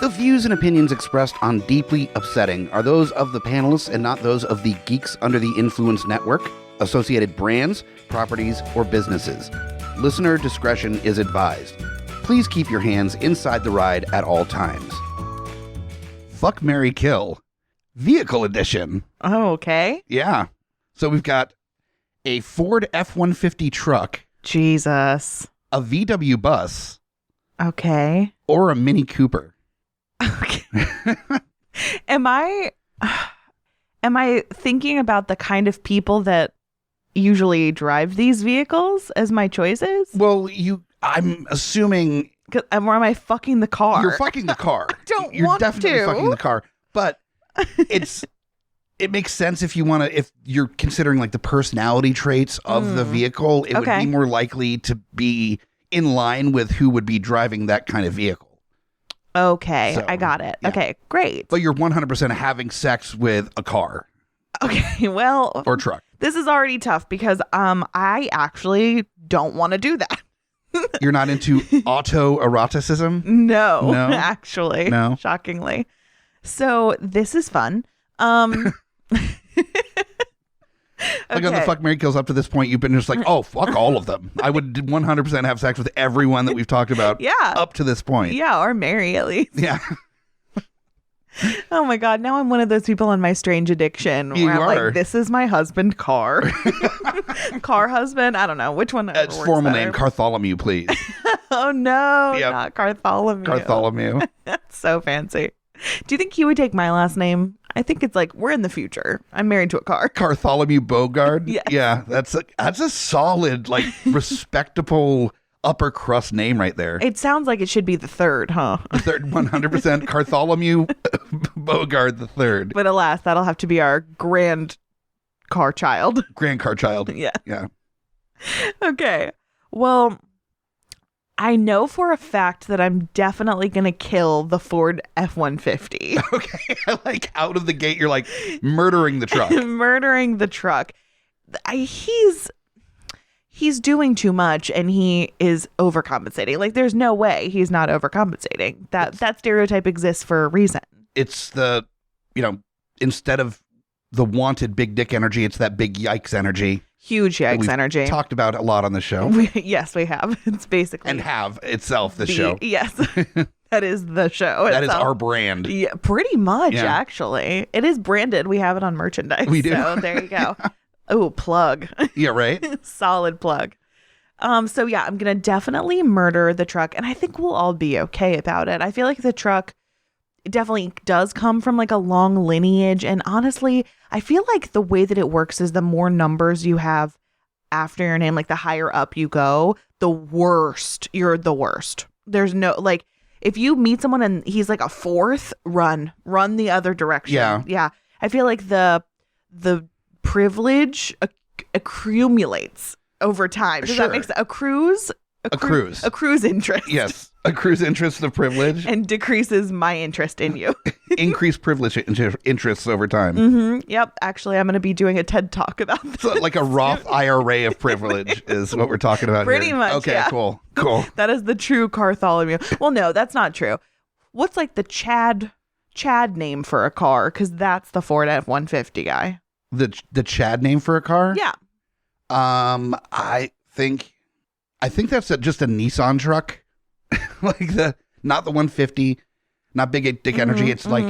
The views and opinions expressed on Deeply Upsetting are those of the panelists and not those of the Geeks Under the Influence Network, associated brands, properties, or businesses. Listener discretion is advised. Please keep your hands inside the ride at all times. Fuck, Marry, Kill. Vehicle Edition. Oh, okay. Yeah. So we've got a Ford F-150 truck, Jesus. a VW bus, Okay. or a Mini Cooper. Okay. Am I thinking about the kind of people that usually drive these vehicles as my choices? Well, I'm assuming Or am I fucking the car? you're fucking the car. I don't You're want definitely to. fucking the car. But it makes sense if you're considering like the personality traits of the vehicle, it would be more likely to be in line with who would be driving that kind of vehicle. Okay, So, I got it. yeah. Okay, great. But you're 100% having sex with a car Okay, well, or truck. this is already tough because I actually don't want to do that. You're not into autoeroticism? No, No? actually. No? Shockingly. So this is fun. Like on the Fuck, Marry, Kills up to this point, you've been just like, oh, fuck all of them. I would 100% have sex with everyone that we've talked about Yeah. up to this point. Yeah, or marry at least. Yeah. Oh my God. Now I'm one of those people on my strange addiction where You I'm are. like, this is my husband, car. Car husband. I don't know. Which one? It's works formal better. name, Cartholomew, please. Oh no, Yep. not Bartholomew. Bartholomew. That's so fancy. Do you think he would take my last name? I think it's like, we're in the future. I'm married to a car. Bartholomew Bogarde. Yes. Yeah, that's a solid, like, respectable upper crust name right there. It sounds like it should be the third, huh? The third, 100% Bartholomew Bogarde the third. But alas, that'll have to be our grand car child. Grand car child. Yeah. Yeah. Okay. Well, I know for a fact that I'm definitely going to kill the Ford F-150. Okay. Like, out of the gate, you're like murdering the truck. Murdering the truck. He's doing too much and he is overcompensating. Like, there's no way he's not overcompensating. That stereotype exists for a reason. It's the, instead of the wanted big dick energy, it's that big yikes energy. Huge that yikes we've energy. Talked about a lot on the show. Yes, we have. It's basically. And have itself the show. Yes. That is the show. That is itself. our brand. Yeah, pretty much, Yeah. actually. It is branded. We have it on merchandise. We do. So there you go. Oh, plug. Yeah, right? Solid plug. So yeah, I'm going to definitely murder the truck. And I think we'll all be okay about it. I feel like the truck definitely does come from like a long lineage. And honestly, I feel like the way that it works is the more numbers you have after your name, like the higher up you go, the worst. You're the worst. There's no, like, if you meet someone and he's like a fourth, run the other direction. Yeah. Yeah. I feel like the privilege accumulates over time. Does Sure. that make sense? Accrues interest. Yes. Accrues interest of privilege. And decreases my interest in you. Increase privilege interests over time. Yep. Actually, I'm going to be doing a TED talk about this. So like a Roth IRA of privilege is what we're talking about Pretty here. much, Okay, yeah. cool. That is the true Bartholomew. Well, no, that's not true. What's like the Chad name for a car? Because that's the Ford F-150 guy. The Chad name for a car? Yeah. I think that's just a Nissan truck. Like not the 150, not big dick energy. It's like,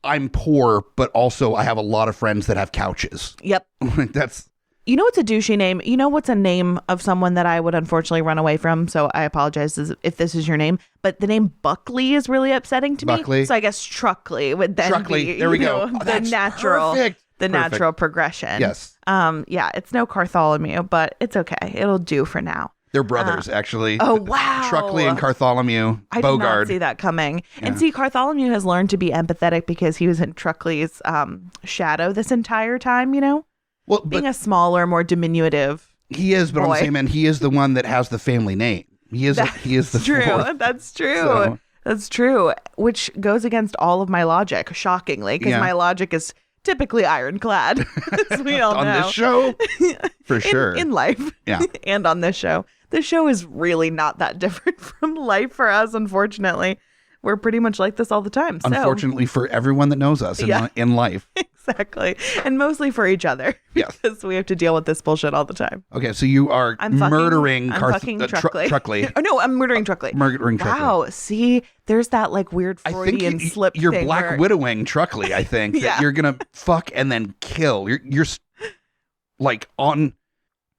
I'm poor, but also I have a lot of friends that have couches. Yep. Like that's. You know what's a douchey name? You know what's a name of someone that I would unfortunately run away from? So I apologize if this is your name. But the name Buckley is really upsetting to me. Buckley? So I guess Truckley would then Truckley. be, There we you go. know, Oh, that's natural, perfect. the Perfect. natural progression. Yes. Yeah, it's no Bartholomew, but it's okay. It'll do for now. They're brothers, actually. Oh, wow. Truckley and Bartholomew. I did not Bogarde. see that coming. Yeah. And see, Bartholomew has learned to be empathetic because he was in Truckley's shadow this entire time, you know? Well, Being but a smaller, more diminutive. he is, but on the boy. same end, he is the one that has the family name. He is the True. fourth. That's true. So- That's true. Which goes against all of my logic, shockingly, because Yeah. my logic is typically ironclad, as we all on know. this show, for sure. In life. Yeah. And on this show. This show is really not that different from life for us, unfortunately. We're pretty much like this all the time. So. Unfortunately for everyone that knows us in life. Exactly. And mostly for each other. Yes. Because we have to deal with this bullshit all the time. Okay, so you are murdering Truckley. Oh, no, I'm murdering Truckley. Murdering Truckley. Wow. See, there's that like weird Freudian slip you're thing. Black Widowing Truckley, I think. Yeah. That you're going to fuck and then kill. You're like on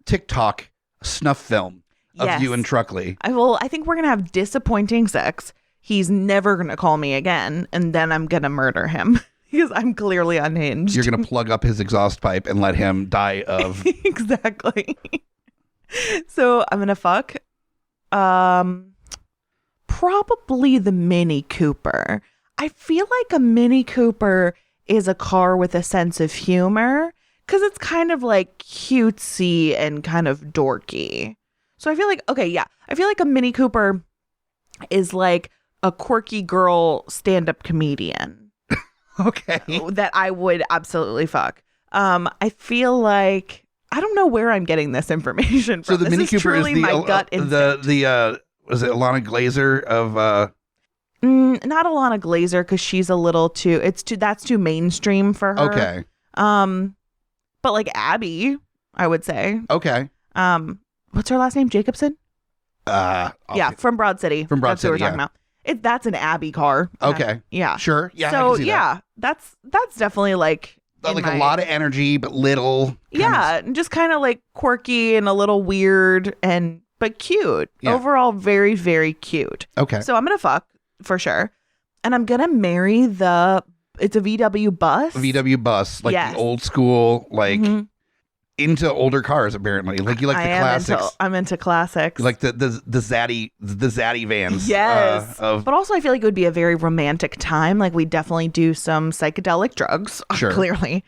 TikTok snuff film of you and Truckley. I think we're going to have disappointing sex. He's never going to call me again. And then I'm going to murder him. Because I'm clearly unhinged. You're going to plug up his exhaust pipe and let him die of... Exactly. So I'm going to fuck probably the Mini Cooper. I feel like a Mini Cooper is a car with a sense of humor because it's kind of like cutesy and kind of dorky. So I feel like, I feel like a Mini Cooper is like a quirky girl stand-up comedian. Okay. That I would absolutely fuck. I feel like I don't know where I'm getting this information from. So the Mini Cooper is my gut instinct. Was it Alana Glazer of not Alana Glazer because she's a little that's too mainstream for her. Okay. But like Abby, I would say. Okay. What's her last name? Jacobson? From Broad City. From Broad That's City, what we're talking about. That's an Abby car. Okay. Yeah. Sure. Yeah. So I can see that. that's definitely like a lot of energy, but little. Just kind of like quirky and a little weird but cute. Yeah. Overall, very, very cute. Okay. So I'm gonna fuck for sure, and I'm gonna marry it's a VW bus. VW bus, like the old school, like into older cars. Apparently, like you like the classics. I'm into classics. You like the zaddy vans. Yes, but also I feel like it would be a very romantic time. Like we definitely do some psychedelic drugs. Sure. Clearly.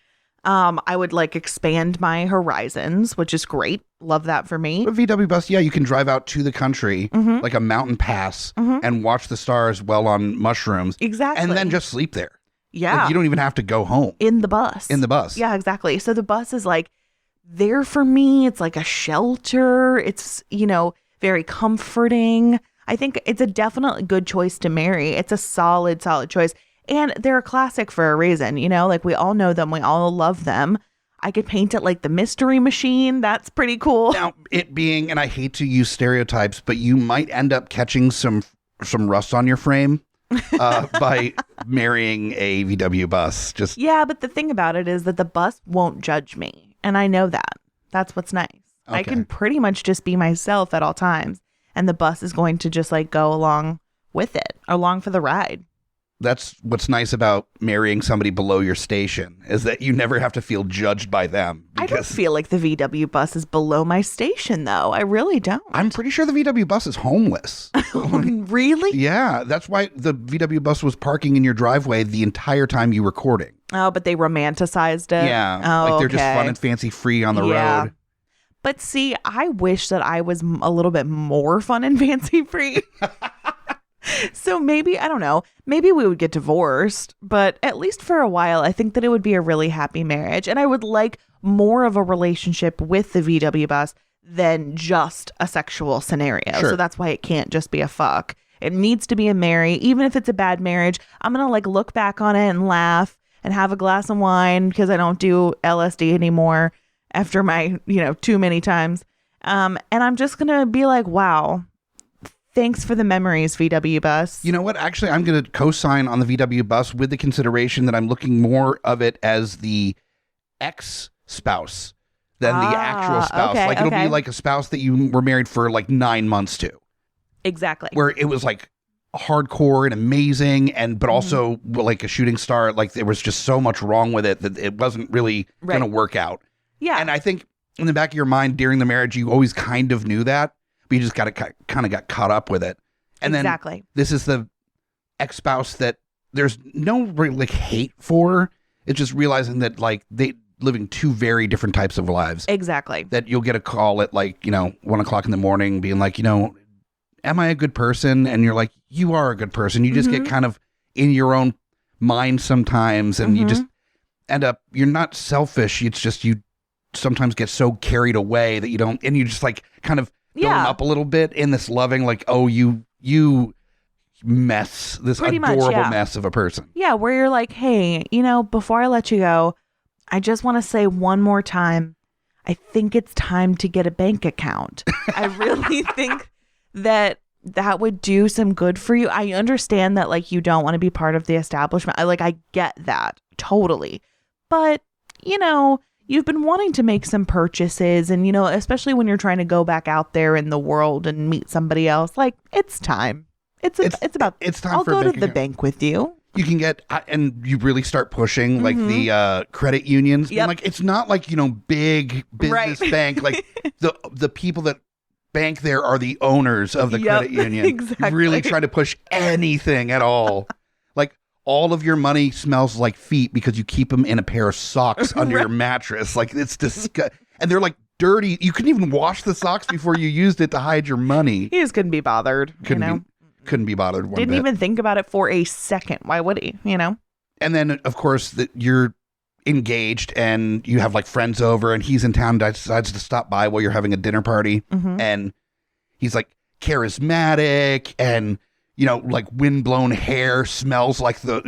I would like expand my horizons, which is great. Love that for me. A VW bus, you can drive out to the country, like a mountain pass, and watch the stars while on mushrooms. Exactly. And then just sleep there. Yeah. Like, you don't even have to go home. In the bus. Yeah, exactly. So the bus is like there for me. It's like a shelter. It's, very comforting. I think it's a definitely good choice to marry. It's a solid choice. And they're a classic for a reason, like we all know them. We all love them. I could paint it like the Mystery Machine. That's pretty cool. Now, it being, and I hate to use stereotypes, but you might end up catching some rust on your frame by marrying a VW bus. Yeah, but the thing about it is that the bus won't judge me. And I know that. That's what's nice. Okay. I can pretty much just be myself at all times. And the bus is going to just like go along with it, along for the ride. That's what's nice about marrying somebody below your station is that you never have to feel judged by them. I don't feel like the VW bus is below my station, though. I really don't. I'm pretty sure the VW bus is homeless. Really? Yeah. That's why the VW bus was parking in your driveway the entire time you were recording. Oh, but they romanticized it? Yeah. Oh, like they're just fun and fancy free on the road. But see, I wish that I was a little bit more fun and fancy free. So maybe, I don't know, maybe we would get divorced, but at least for a while, I think that it would be a really happy marriage. And I would like more of a relationship with the VW bus than just a sexual scenario. Sure. So that's why it can't just be a fuck. It needs to be a marry. Even if it's a bad marriage, I'm going to like look back on it and laugh and have a glass of wine because I don't do LSD anymore after my, too many times. And I'm just going to be like, wow. Thanks for the memories, VW bus. You know what? Actually, I'm going to co-sign on the VW bus with the consideration that I'm looking more of it as the ex-spouse than the actual spouse. Okay, like it'll be like a spouse that you were married for like 9 months to. Exactly. Where it was like hardcore and amazing, but also like a shooting star. Like there was just so much wrong with it that it wasn't really going to work out. Yeah. And I think in the back of your mind during the marriage, you always kind of knew that. But you just got caught up with it. And then this is the ex-spouse that there's no really like hate for. It's just realizing that like they living two very different types of lives. Exactly. That you'll get a call at like, 1:00 in the morning being like, am I a good person? And you're like, you are a good person. You just get kind of in your own mind sometimes. And you just end up, you're not selfish. It's just you sometimes get so carried away that you don't, and you just like kind of going up a little bit in this loving, like, oh, you mess, this Pretty much, adorable yeah. mess of a person. Yeah, where you're like, hey, before I let you go, I just want to say one more time, I think it's time to get a bank account. I really think that would do some good for you. I understand that like you don't want to be part of the establishment. I get that totally. But, you've been wanting to make some purchases and, especially when you're trying to go back out there in the world and meet somebody else, like it's time. It's time. I'll go to the bank with you. You can get, and you really start pushing like the credit unions. Yep. And, like, it's not like, big business bank. Like the people that bank there are the owners of the credit union. Exactly. You really try to push anything at all. Like all of your money smells like feet because you keep them in a pair of socks under your mattress. Like it's disgusting. And they're like dirty. You couldn't even wash the socks before you used it to hide your money. He just couldn't be bothered. Couldn't be bothered one Didn't bit. even think about it for a second. Why would he, And then, of course, that you're engaged and you have like friends over and he's in town, decides to stop by while you're having a dinner party. And he's like charismatic and, like windblown hair smells like the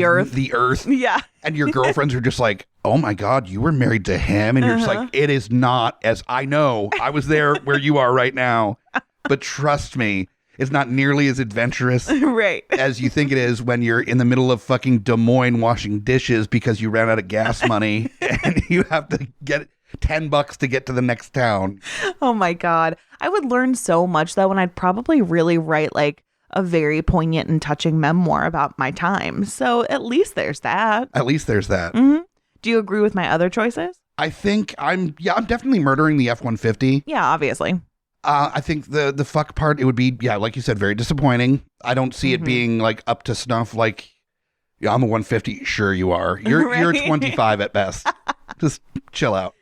earth. The earth. Yeah. And your girlfriends are just like, oh my God, you were married to him. And you're just like, it is not as I know. I was there where you are right now. But trust me, it's not nearly as adventurous right. as you think it is when you're in the middle of fucking Des Moines washing dishes because you ran out of gas money and you have to get $10 to get to the next town. Oh my God. I would learn so much though, and I'd probably really write like a very poignant and touching memoir about my time. So at least there's that. Mm-hmm. Do you agree with my other choices? I think I'm definitely murdering the F-150. Yeah, obviously. I think the fuck part, it would be, like you said, very disappointing. I don't see it being like up to snuff. Like, yeah, I'm a 150. Sure you are. You're Right? you're a 25 at best. Just chill out.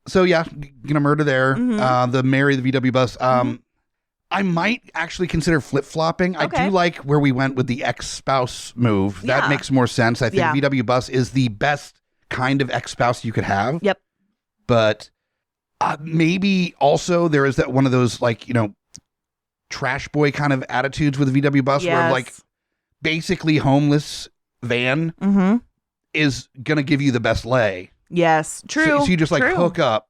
So yeah, gonna murder there. The marry the VW bus. I might actually consider flip-flopping. Okay. I do like where we went with the ex-spouse move. That Yeah. makes more sense. I think Yeah. VW bus is the best kind of ex-spouse you could have. Yep. But maybe also there is that one of those like, trash boy kind of attitudes with the VW bus where like basically homeless van is going to give you the best lay. Yes. True. So you just like True. hook up.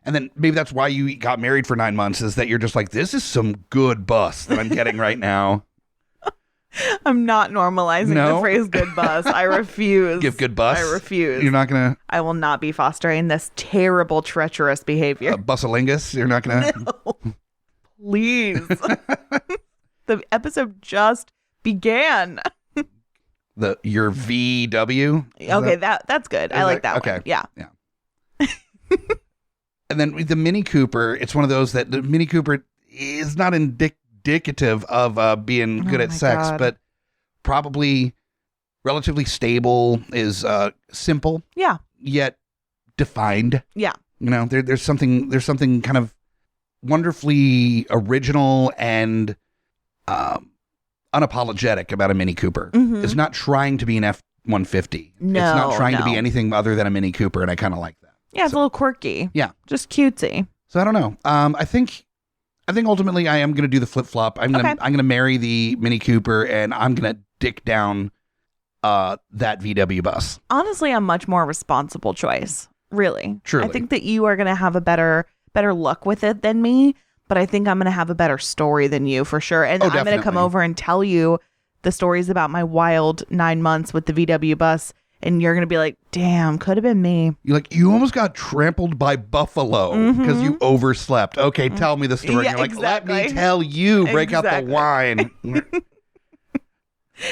And then maybe that's why you got married for 9 months, is that you're just like, this is some good bus that I'm getting right now. I'm not normalizing the phrase good bus. I refuse. Give good bus? I refuse. You're not going to... I will not be fostering this terrible, treacherous behavior. Busalingus? You're not going to... No. Please. The episode just began. Your VW? Okay, that's good. I like that okay. one. Yeah. And then the Mini Cooper, it's one of those that the Mini Cooper is not indicative of being good at sex, but probably relatively stable, is simple. Yeah. Yet defined. Yeah. There's something kind of wonderfully original and unapologetic about a Mini Cooper. It's not trying to be an F-150. No, it's not trying to be anything other than a Mini Cooper, and I kind of like that. Yeah, it's a little quirky. Yeah. Just cutesy. So I don't know. I think ultimately I am going to do the flip-flop. I'm going to marry the Mini Cooper, and I'm going to dick down that VW bus. Honestly, a much more responsible choice. Really. Truly. I think that you are going to have a better luck with it than me, but I think I'm going to have a better story than you for sure. And I'm going to come over and tell you the stories about my wild 9 months with the VW bus, and you're going to be like, damn, could have been me. You're like, you almost got trampled by buffalo because you overslept. Okay, tell me the story. Yeah, You're like, exactly. let me tell you. Break out the wine.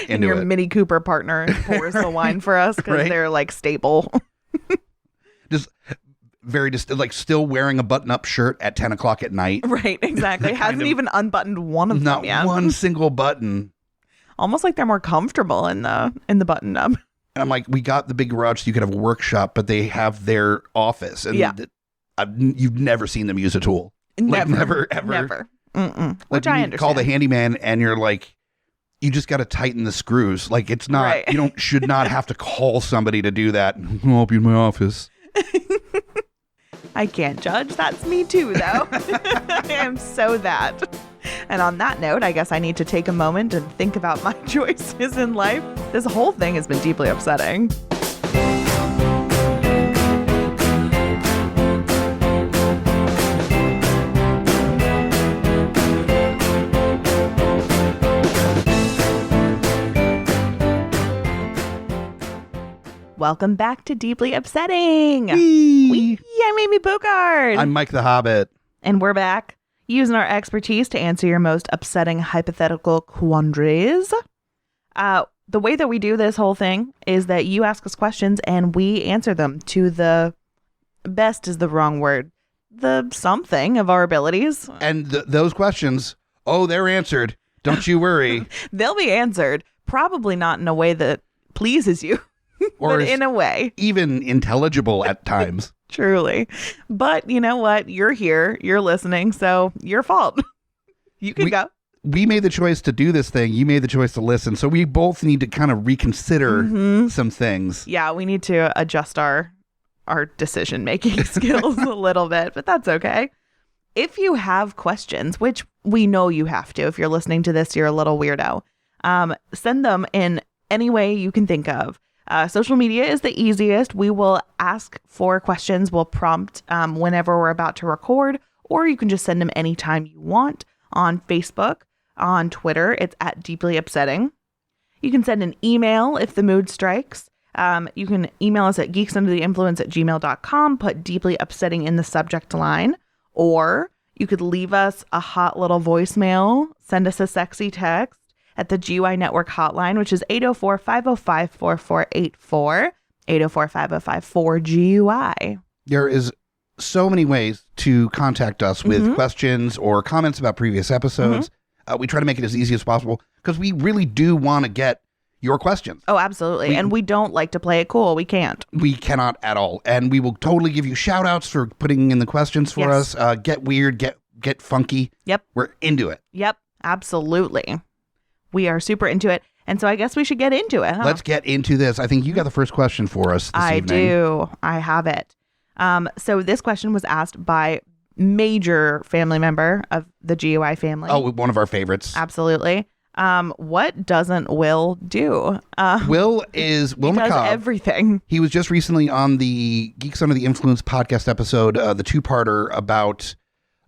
And your Mini Cooper partner pours the wine for us because they're like stable. Just like still wearing a button-up shirt at 10 o'clock at night. Right, exactly. Hasn't even unbuttoned one of them yet. Not one single button. Almost like they're more comfortable in the button-up. And I'm like, we got the big garage so you could have a workshop, but they have their office. And you've never seen them use a tool. Never. Ever. Never. Mm-mm. Like, Which I understand. Call the handyman and you're like, you just got to tighten the screws. Like, it's not, you should not have to call somebody to do that. I'll help you in my office. I can't judge. That's me too, though. I am so that. And on that note, I guess I need to take a moment and think about my choices in life. This whole thing has been deeply upsetting. Welcome back to Deeply Upsetting. Whee! I'm Amy Bogarde. I'm Mike the Hobbit. And we're back using our expertise to answer your most upsetting hypothetical quandaries. The way that we do this whole thing is that you ask us questions and we answer them to the best is the wrong word. The something of our abilities. And those questions, they're answered. Don't you worry. They'll be answered. Probably not in a way that pleases you. Or but in a way. Even intelligible at times. Truly. But you know what? You're here. You're listening. So your fault. You can go. We made the choice to do this thing. You made the choice to listen. So we both need to kind of reconsider some things. Yeah, we need to adjust our decision-making skills a little bit. But that's okay. If you have questions, which we know you have to. If you're listening to this, you're a little weirdo. Send them in any way you can think of. Social media is the easiest. We will ask for questions. We'll prompt whenever we're about to record, or you can just send them anytime you want on Facebook, on Twitter. It's at Deeply Upsetting. You can send an email if the mood strikes. You can email us at geeksundertheinfluence@gmail.com, put Deeply Upsetting in the subject line, or you could leave us a hot little voicemail, send us a sexy text at the GUI Network hotline, which is 804-505-4484, 804-505-4GUI. There is so many ways to contact us with questions or comments about previous episodes. We try to make it as easy as possible because we really do want to get your questions. Oh, absolutely. And we don't like to play it cool. We can't. We cannot at all. And we will totally give you shout outs for putting in the questions for us. Get weird, get funky. Yep. We're into it. Yep. Absolutely. We are super into it. And so I guess we should get into it. Huh? Let's get into this. I think you got the first question for us this evening. I do. I have it. So this question was asked by major family member of the GUI family. Oh, one of our favorites. Absolutely. What doesn't Will do? Will McCobb. Does everything. He was just recently on the Geeks Under the Influence podcast episode, the two-parter about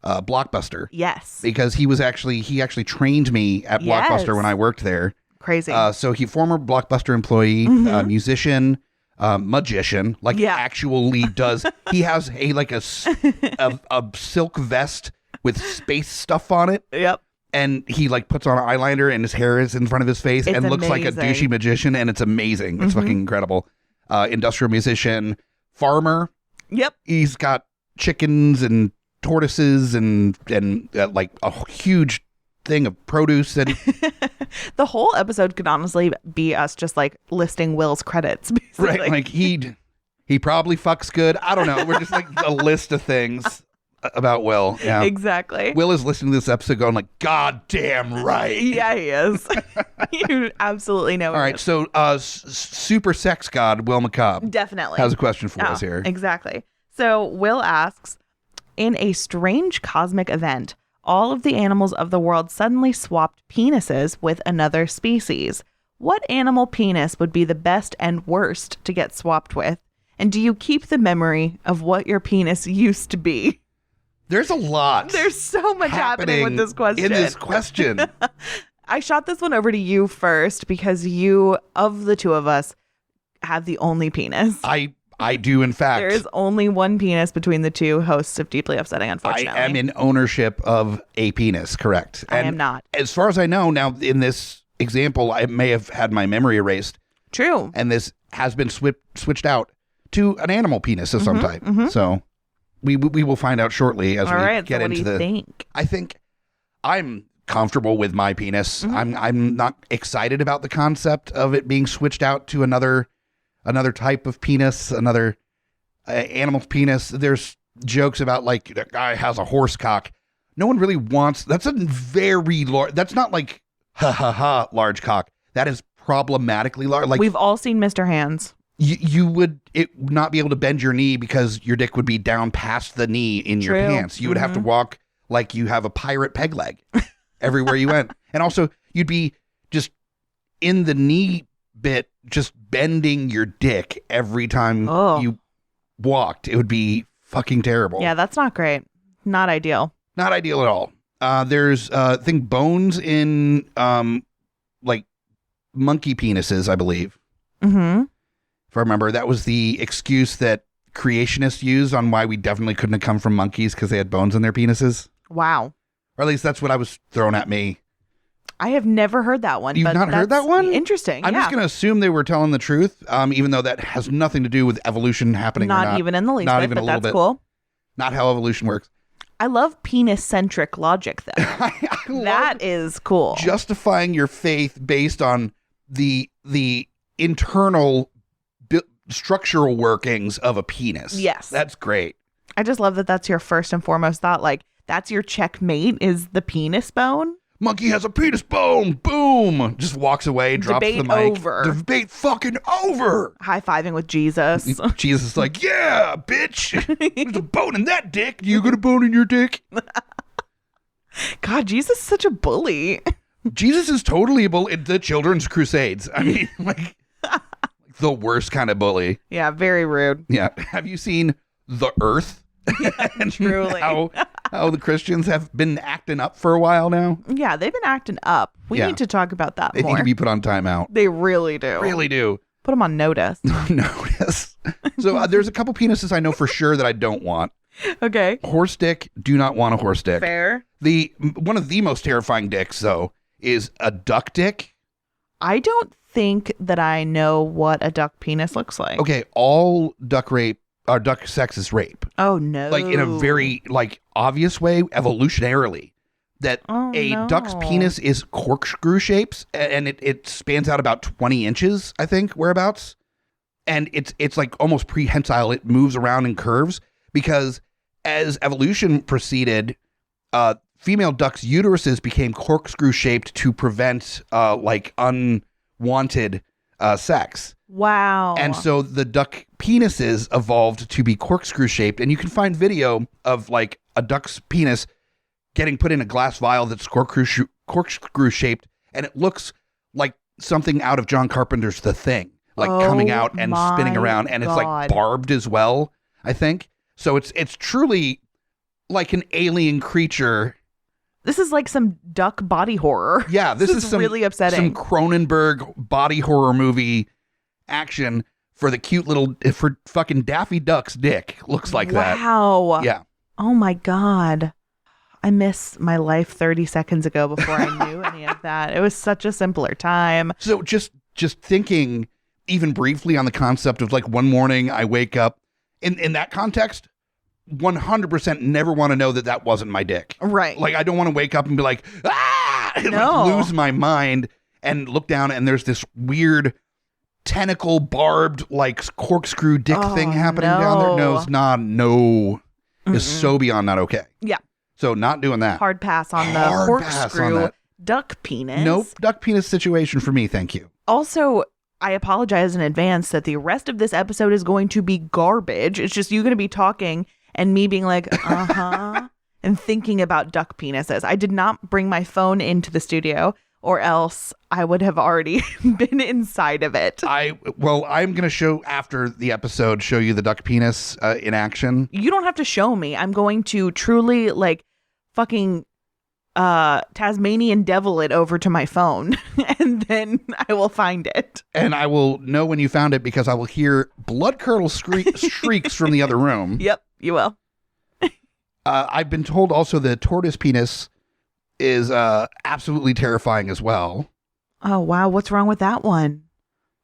Blockbuster. Yes. Because he actually trained me at Blockbuster when I worked there. Crazy. So he former Blockbuster employee, musician, magician, actually does. He has a silk vest with space stuff on it. Yep. And he puts on an eyeliner and his hair is in front of his face and looks like a douchey magician, and it's amazing. It's fucking incredible. Industrial musician, farmer. Yep. He's got chickens and tortoises and a huge thing of produce. And the whole episode could honestly be us just listing Will's credits. Basically. Right. He probably fucks good. I don't know. We're just a list of things about Will. Yeah, exactly. Will is listening to this episode going God damn right. Yeah, he is. You absolutely know. All right. So super sex god Will McCobb definitely has a question for us here. Exactly. So Will asks, in a strange cosmic event, all of the animals of the world suddenly swapped penises with another species. What animal penis would be the best and worst to get swapped with? And do you keep the memory of what your penis used to be? There's a lot. There's so much happening with this question. In this question. I shot this one over to you first because you, of the two of us, have the only penis. I do, in fact. There is only one penis between the two hosts of Deeply Upsetting, unfortunately. I am in ownership of a penis, correct. I am not. As far as I know, now in this example, I may have had my memory erased. True. And this has been switched out to an animal penis of some type. So we will find out shortly as we get into the... think? I think I'm comfortable with my penis. I'm not excited about the concept of it being switched out to another type of penis, another animal's penis. There's jokes about that guy has a horse cock. No one really wants. That's a very large. That's not large cock. That is problematically large. We've all seen Mr. Hands. You would not be able to bend your knee because your dick would be down past the knee in your pants. You would have to walk like you have a pirate peg leg. everywhere you went. And also, you'd be just in the knee bit, just bending your dick every time you walked. It would be fucking terrible. Yeah, that's not great. Not ideal. Not ideal at all. There's, I think, bones in, like, monkey penises, I believe. Mm-hmm. If I remember, that was the excuse that creationists used on why we definitely couldn't have come from monkeys, because they had bones in their penises. Wow. Or at least that's what I was thrown at me. I have never heard that one. You've not heard that one? Interesting. I'm just going to assume they were telling the truth, even though that has nothing to do with evolution happening. Not even in the least not bit, even but a little that's bit. cool. Not how evolution works. I love penis-centric logic, though. I love That is cool. justifying your faith based on the internal structural workings of a penis. Yes. That's great. I just love that that's your first and foremost thought. Like, that's your checkmate is the penis bone. Monkey has a penis bone. Boom. Just walks away, drops Debate the mic. over. Debate fucking over. High-fiving with Jesus. Jesus is like, yeah, bitch. There's a bone in that dick. You got a bone in your dick? God, Jesus is such a bully. Jesus is totally a bully. The Children's Crusades. I mean, like the worst kind of bully. Yeah, very rude. Yeah. Have you seen The Earth? And truly. How the Christians have been acting up for a while now? Yeah, they've been acting up. We need to talk about that They more. need to be put on timeout. They really do. Really do. Put them on notice. Notice. So there's a couple penises I know for sure that I don't want. Okay. Horse dick, do not want a horse dick. Fair. One of the most terrifying dicks, though, is a duck dick. I don't think that I know what a duck penis looks like. Okay, all duck sex is rape. Oh, no. Like in a very obvious way, evolutionarily. That duck's penis is corkscrew shapes, and it spans out about 20 inches, I think, whereabouts. And it's like almost prehensile. It moves around in curves because as evolution proceeded, female ducks' uteruses became corkscrew shaped to prevent unwanted sex. Wow. And so the duck penises evolved to be corkscrew shaped, and you can find video of like a duck's penis getting put in a glass vial that's corkscrew shaped, and it looks like something out of John Carpenter's The Thing, like coming out and spinning around, and it's like barbed as well, I think. So it's truly like an alien creature. This is like some duck body horror. Yeah, this is some, really upsetting. Some Cronenberg body horror movie action for the cute little, for fucking Daffy Duck's dick. Looks like that. Wow. Yeah. Oh my God. I miss my life 30 seconds ago before I knew any of that. It was such a simpler time. So just thinking even briefly on the concept of like one morning I wake up in that context, 100% never want to know that wasn't my dick. Right. Like I don't want to wake up and be like, ah, and like lose my mind and look down and there's this weird tentacle barbed like corkscrew dick thing happening down there. No, it's not. No. Is so beyond not okay. Yeah. So not doing that. Hard pass on the corkscrew duck penis. Nope. Duck penis situation for me. Thank you. Also, I apologize in advance that the rest of this episode is going to be garbage. It's just you going to be talking and me being like, and thinking about duck penises. I did not bring my phone into the studio or else I would have already been inside of it. I'm going to show after the episode, show you the duck penis in action. You don't have to show me. I'm going to truly like fucking Tasmanian devil it over to my phone and then I will find it. And I will know when you found it because I will hear blood curdle shrieks from the other room. Yep, you will. I've been told also the tortoise penis is absolutely terrifying as well. Oh, wow. What's wrong with that one?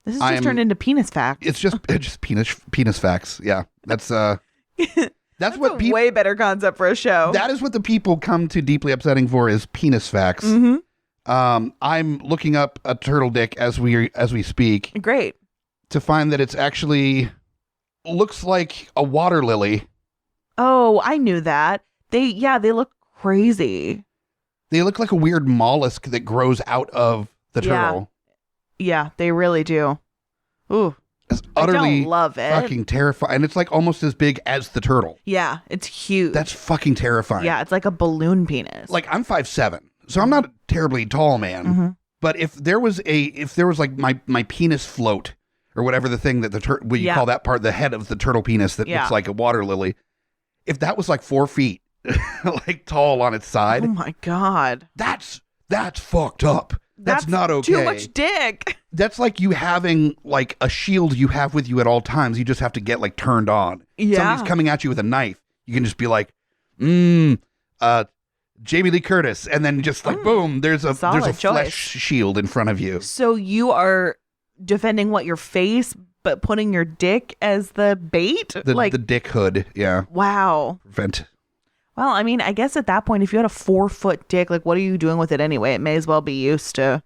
This is just turned into penis facts. It's just penis facts. Yeah. That's what a way better concept for a show. That is what the people come to Deeply Upsetting for, is penis facts. Mm-hmm. I'm looking up a turtle dick as we speak. Great. To find that it's actually looks like a water lily. Oh, I knew that. They look crazy. They look like a weird mollusk that grows out of the turtle. Yeah, they really do. Ooh. It's utterly I don't love it. Fucking terrifying. And it's like almost as big as the turtle. Yeah, it's huge. That's fucking terrifying. Yeah, it's like a balloon penis. Like I'm 5'7", So I'm not a terribly tall man, Mm-hmm. but if there was like my penis float or whatever the thing that what you call that part, the head of the turtle penis that looks like a water lily, if that was like 4 feet, like tall on its side. Oh my God. That's fucked up. That's not okay. Too much dick. That's like you having like a shield you have with you at all times. You just have to get like turned on. Yeah. Somebody's coming at you with a knife. You can just be like, Jamie Lee Curtis, and then just like boom, there's a flesh shield in front of you. So you are defending your face, but putting your dick as the bait? The dick hood, yeah. Wow. Prevent. Well, I mean, I guess at that point, if you had a 4-foot dick, like what are you doing with it anyway? It may as well be used to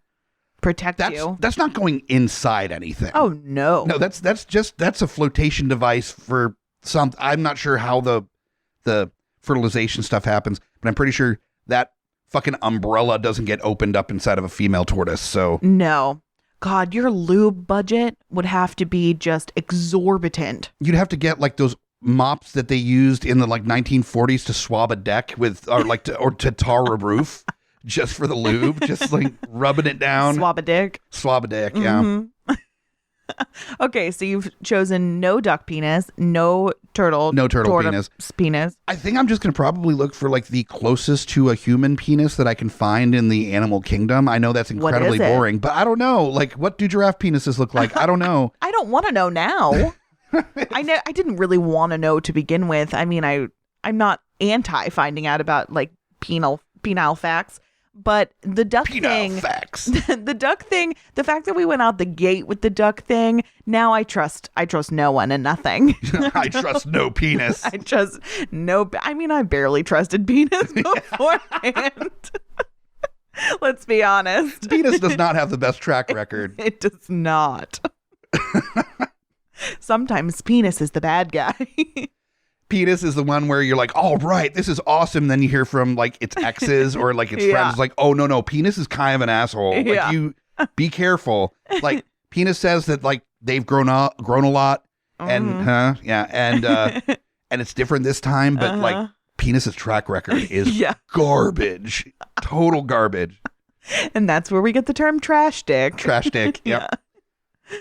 protect you. That's not going inside anything. Oh no. No, that's a flotation device for some. I'm not sure how the fertilization stuff happens, but I'm pretty sure that fucking umbrella doesn't get opened up inside of a female tortoise. So no. God, your lube budget would have to be just exorbitant. You'd have to get like those mops that they used in the like 1940s to swab a deck with, or to tar a roof just for the lube, just like rubbing it down. Swab a dick, yeah. Mm-hmm. Okay, so you've chosen no duck penis, no turtle penis. I think I'm just going to probably look for like the closest to a human penis that I can find in the animal kingdom. I know that's incredibly boring, but I don't know. Like, what do giraffe penises look like? I don't know. I don't want to know now. I didn't really want to know to begin with. I mean, I'm not anti finding out about like penile facts. But the duck thing, the duck thing, the fact that we went out the gate with the duck thing, now I trust no one and nothing. I trust no penis. I barely trusted penis beforehand. Let's be honest. Penis does not have the best track record. It does not. Sometimes penis is the bad guy. Penis is the one where you're like, all right, this is awesome. Then you hear from like its exes or like its friends. It's like, oh, no. Penis is kind of an asshole. Like you be careful. Like penis says that like they've grown a lot and and it's different this time. But like penis's track record is garbage, total garbage. And that's where we get the term trash dick. Trash dick. Yep.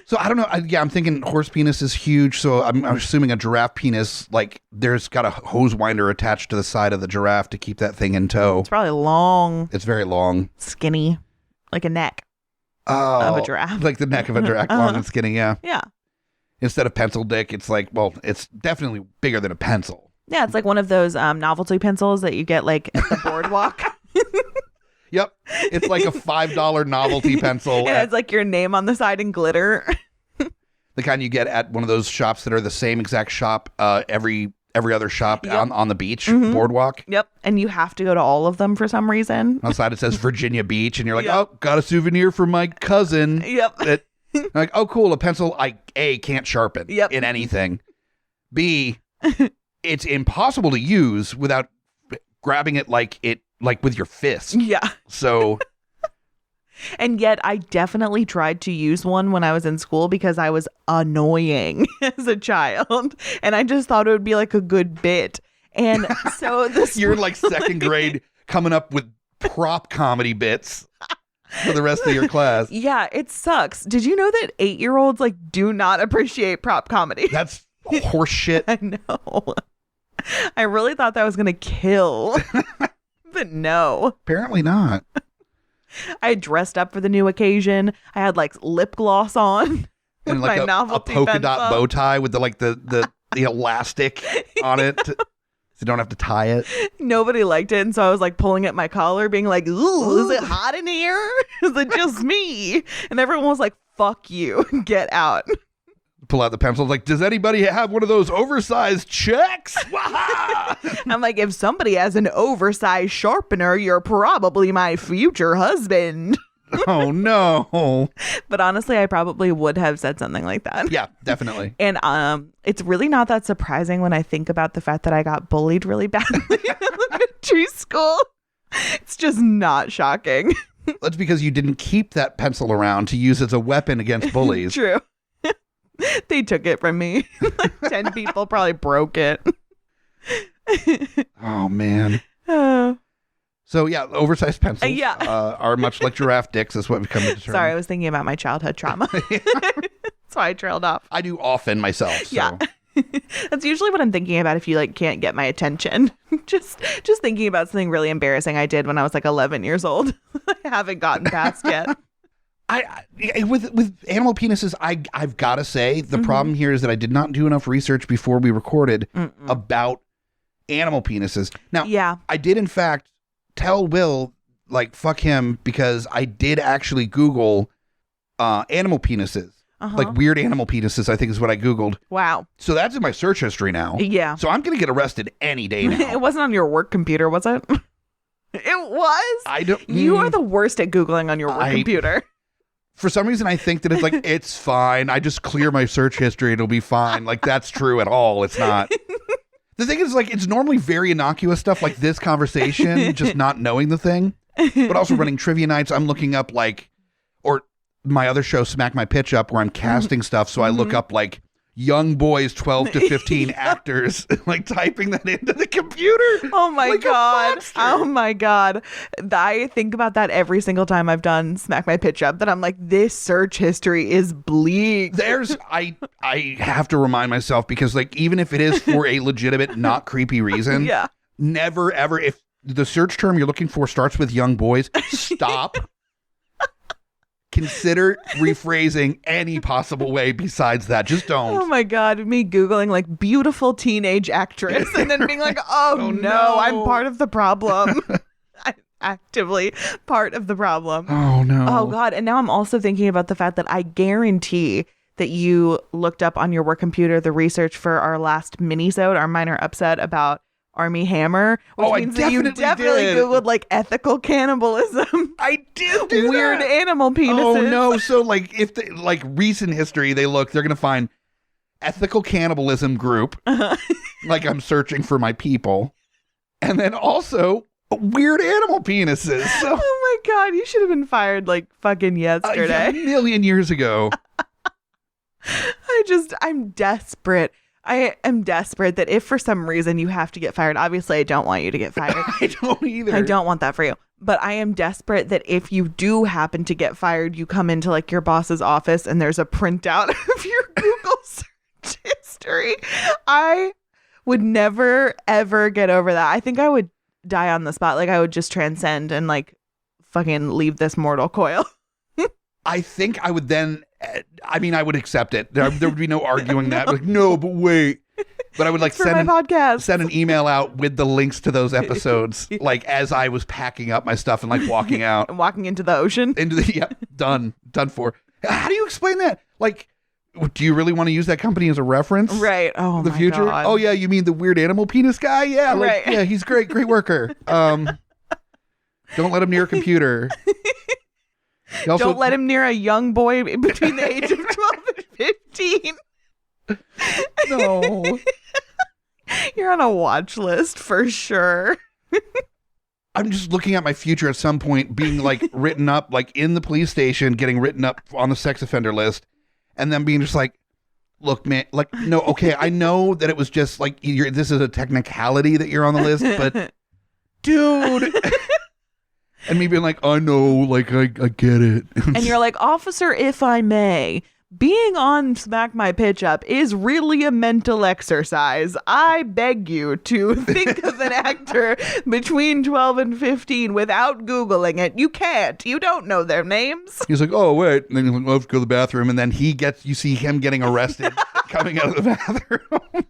So I don't know. I'm thinking horse penis is huge. So I'm assuming a giraffe penis, like there's got a hose winder attached to the side of the giraffe to keep that thing in tow. It's probably long. It's very long. Skinny. Like a neck of a giraffe. Like the neck of a giraffe, long and skinny, yeah. Yeah. Instead of pencil dick, it's like, well, it's definitely bigger than a pencil. Yeah, it's like one of those novelty pencils that you get like at the boardwalk. Yep. It's like a $5 novelty pencil. Yeah, it's like your name on the side in glitter. The kind you get at one of those shops that are the same exact shop every other shop on the beach boardwalk. Yep. And you have to go to all of them for some reason. Outside it says Virginia Beach and you're like, oh, got a souvenir for my cousin. Yep. Like, oh, cool. A pencil I can't sharpen in anything. B, it's impossible to use without grabbing it like with your fist. Yeah. So. And yet I definitely tried to use one when I was in school because I was annoying as a child. And I just thought it would be like a good bit. And so this. You're in like second grade coming up with prop comedy bits for the rest of your class. Yeah, it sucks. Did you know that 8-year-olds like do not appreciate prop comedy? That's horse shit. I know. I really thought that was going to kill. But no. Apparently not. I dressed up for the new occasion. I had like lip gloss on. And like a polka dot bow tie with the elastic on it. So you don't have to tie it. Nobody liked it. And so I was like pulling at my collar being like, ooh, is it hot in here? Is it just me? And everyone was like, fuck you. Get out. Pull out the pencil. Like, does anybody have one of those oversized checks? I'm like, if somebody has an oversized sharpener, you're probably my future husband. Oh, no. But honestly, I probably would have said something like that. Yeah, definitely. And it's really not that surprising when I think about the fact that I got bullied really badly in elementary school. It's just not shocking. That's because you didn't keep that pencil around to use as a weapon against bullies. True. They took it from me. Like 10 people probably broke it. Oh, man. So yeah, oversized pencils Yeah. are much like giraffe dicks, is what we've come to determine. Sorry, I was thinking about my childhood trauma. That's why I trailed off. I do often myself. So. Yeah. That's usually what I'm thinking about if you like can't get my attention. just thinking about something really embarrassing I did when I was like 11 years old. I haven't gotten past yet. With animal penises, I've got to say the problem here is that I did not do enough research before we recorded about animal penises. Now, Yeah. I did in fact tell Will, like, fuck him, because I did actually Google animal penises. Like weird animal penises, I think is what I Googled. Wow. So that's in my search history now. Yeah. So I'm going to get arrested any day now. It wasn't on your work computer, was it? It was? I don't. You are the worst at Googling on your work computer. For some reason, I think that it's like, it's fine. I just clear my search history. It'll be fine. Like, that's true at all. It's not. The thing is, like, it's normally very innocuous stuff like this conversation, just not knowing the thing. But also running trivia nights, I'm looking up, like, or my other show, Smack My Pitch Up, where I'm casting stuff. So I look up, like, young boys 12 to 15 actors, like typing that into the computer. Oh my like God. Oh my God. I think about that every single time I've done Smack My Pitch Up, that I'm like, this search history is bleak. I have to remind myself, because like, even if it is for a legitimate, not creepy reason, Yeah. never ever, if the search term you're looking for starts with young boys, stop. Consider rephrasing any possible way besides that. Just don't. Oh my God. Me Googling like beautiful teenage actress and then being like, oh, no, I'm part of the problem. I'm actively part of the problem. Oh no. Oh God. And now I'm also thinking about the fact that I guarantee that you looked up on your work computer the research for our last mini-sode, our minor upset about Army Hammer, which means that you definitely Googled like ethical cannibalism. I did do weird that. animal penises. Oh no. So like, if they, like recent history, they're going to find ethical cannibalism group. Like, I'm searching for my people. And then also weird animal penises. So, oh my God, you should have been fired like fucking yesterday. A million years ago. I'm desperate. I am desperate that if for some reason you have to get fired, obviously I don't want you to get fired. I don't either. I don't want that for you. But I am desperate that if you do happen to get fired, you come into like your boss's office and there's a printout of your Google search history. I would never, ever get over that. I think I would die on the spot. Like, I would just transcend and like fucking leave this mortal coil. I think I would then, I would accept it. There would be no arguing that. Like, no, but wait. But I would like send an email out with the links to those episodes, like as I was packing up my stuff and like walking out. And walking into the ocean. Done for. How do you explain that? Like, do you really want to use that company as a reference? Right. Oh, the future. God. Oh yeah, you mean the weird animal penis guy? Yeah, like, right. Yeah, he's great worker. Don't let him near a computer. Don't let him near a young boy between the age of 12 and 15. No. You're on a watch list for sure. I'm just looking at my future at some point being like written up, like in the police station, getting written up on the sex offender list, and then being just like, look, man, like, no, okay, I know that it was just like, this is a technicality that you're on the list, but dude. And me being like, I know, like, I get it. And you're like, officer, if I may, being on Smack My Pitch Up is really a mental exercise. I beg you to think of an actor between 12 and 15 without Googling it. You can't. You don't know their names. He's like, oh, wait. And then he's like, let's go to the bathroom. And then you see him getting arrested coming out of the bathroom. He's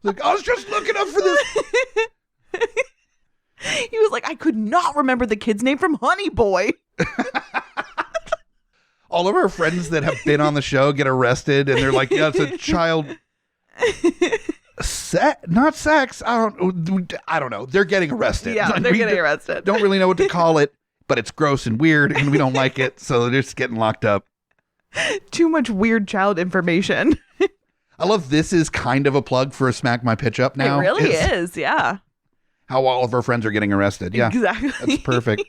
like, I was just looking up for this. He was like, I could not remember the kid's name from Honey Boy. All of our friends that have been on the show get arrested, and they're like, yeah, it's a child. Not sex. I don't know. They're getting arrested. Yeah, like, they're getting arrested. Don't really know what to call it, but it's gross and weird, and we don't like it, so they're just getting locked up. Too much weird child information. I love this is kind of a plug for a Smack My Pitch Up now. It really is, yeah. How all of our friends are getting arrested. Yeah, exactly. That's perfect.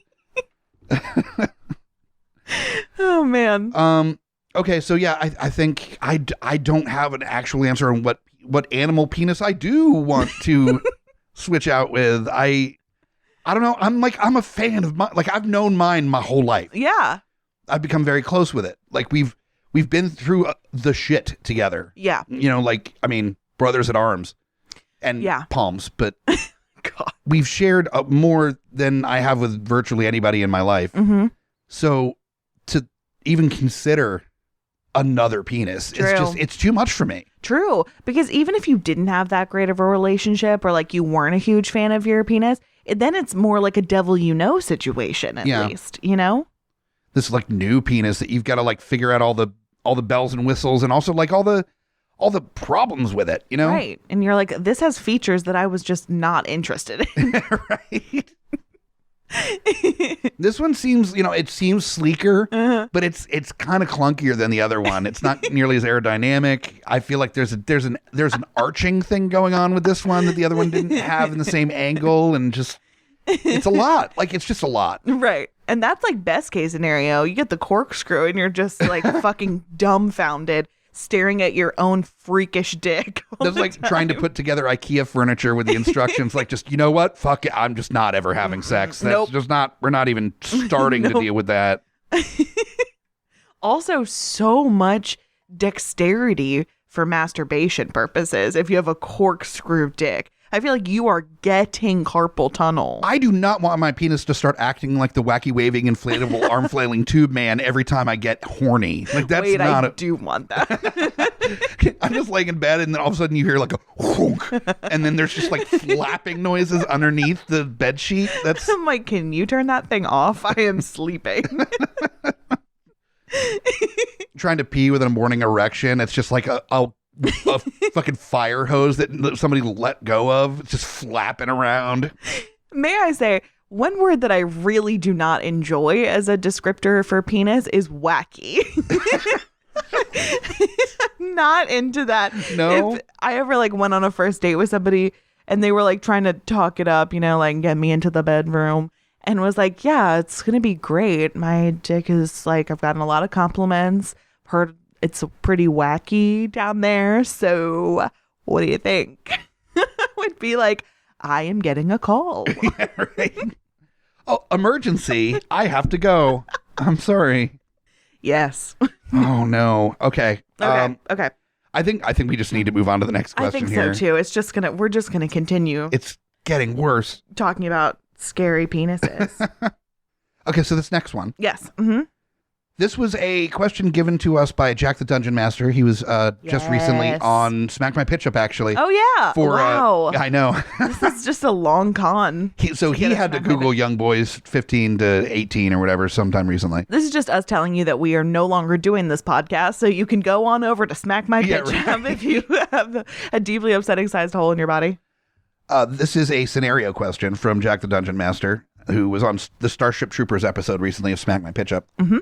Oh man. Okay, so yeah, I think I don't have an actual answer on what animal penis I do want to switch out with. I don't know. I'm a fan of I've known mine my whole life. Yeah. I've become very close with it. Like we've been through the shit together. Yeah. Brothers at arms and palms, but God. We've shared more than I have with virtually anybody in my life. Mm-hmm. So to even consider another penis, it's too much for me. True. Because even if you didn't have that great of a relationship or like you weren't a huge fan of your penis, then it's more like a devil you know situation at least, you know? This like new penis that you've got to like figure out all the bells and whistles and also like all the problems with it, you know? Right. And you're like, this has features that I was just not interested in. Right. This one seems, it seems sleeker, but it's kind of clunkier than the other one. It's not nearly as aerodynamic. I feel like there's an arching thing going on with this one that the other one didn't have in the same angle, and just it's a lot. Like it's just a lot. Right. And that's like best case scenario. You get the corkscrew and you're just like fucking dumbfounded, staring at your own freakish dick. That's like trying to put together IKEA furniture with the instructions like, just, you know what? Fuck it. I'm just not ever having sex. That's just not, we're not even starting to deal with that. Also, so much dexterity for masturbation purposes if you have a corkscrew dick. I feel like you are getting carpal tunnel. I do not want my penis to start acting like the wacky waving inflatable arm flailing tube man every time I get horny. Like that's I do want that. I'm just laying in bed and then all of a sudden you hear like a whonk, and then there's just like flapping noises underneath the bed sheet. I'm like, can you turn that thing off? I am sleeping. Trying to pee with a morning erection. It's just like a fucking fire hose that somebody let go of. It's just flapping around. May I say, one word that I really do not enjoy as a descriptor for penis is wacky. I'm not into that. No. If I ever like went on a first date with somebody and they were like trying to talk it up, like get me into the bedroom, and was like, yeah, it's going to be great. My dick is like, I've gotten a lot of compliments. Heard it's pretty wacky down there. So what do you think? Would be like, I am getting a call. Yeah, right. Oh, emergency. I have to go. I'm sorry. Yes. Oh, no. Okay. Okay. I think we just need to move on to the next question here. I think so too. We're just going to continue. It's getting worse. Talking about scary penises. Okay, so this next one. Yes. Mm-hmm. This was a question given to us by Jack the Dungeon Master. He was just recently on Smack My Pitch Up, actually. Oh, yeah. Wow. I know. This is just a long con. He had to Google young boys 15 to 18 or whatever sometime recently. This is just us telling you that we are no longer doing this podcast, so you can go on over to Smack My Pitch Up if you have a deeply upsetting sized hole in your body. This is a scenario question from Jack the Dungeon Master, who was on the Starship Troopers episode recently of Smack My Pitch Up. Mm-hmm.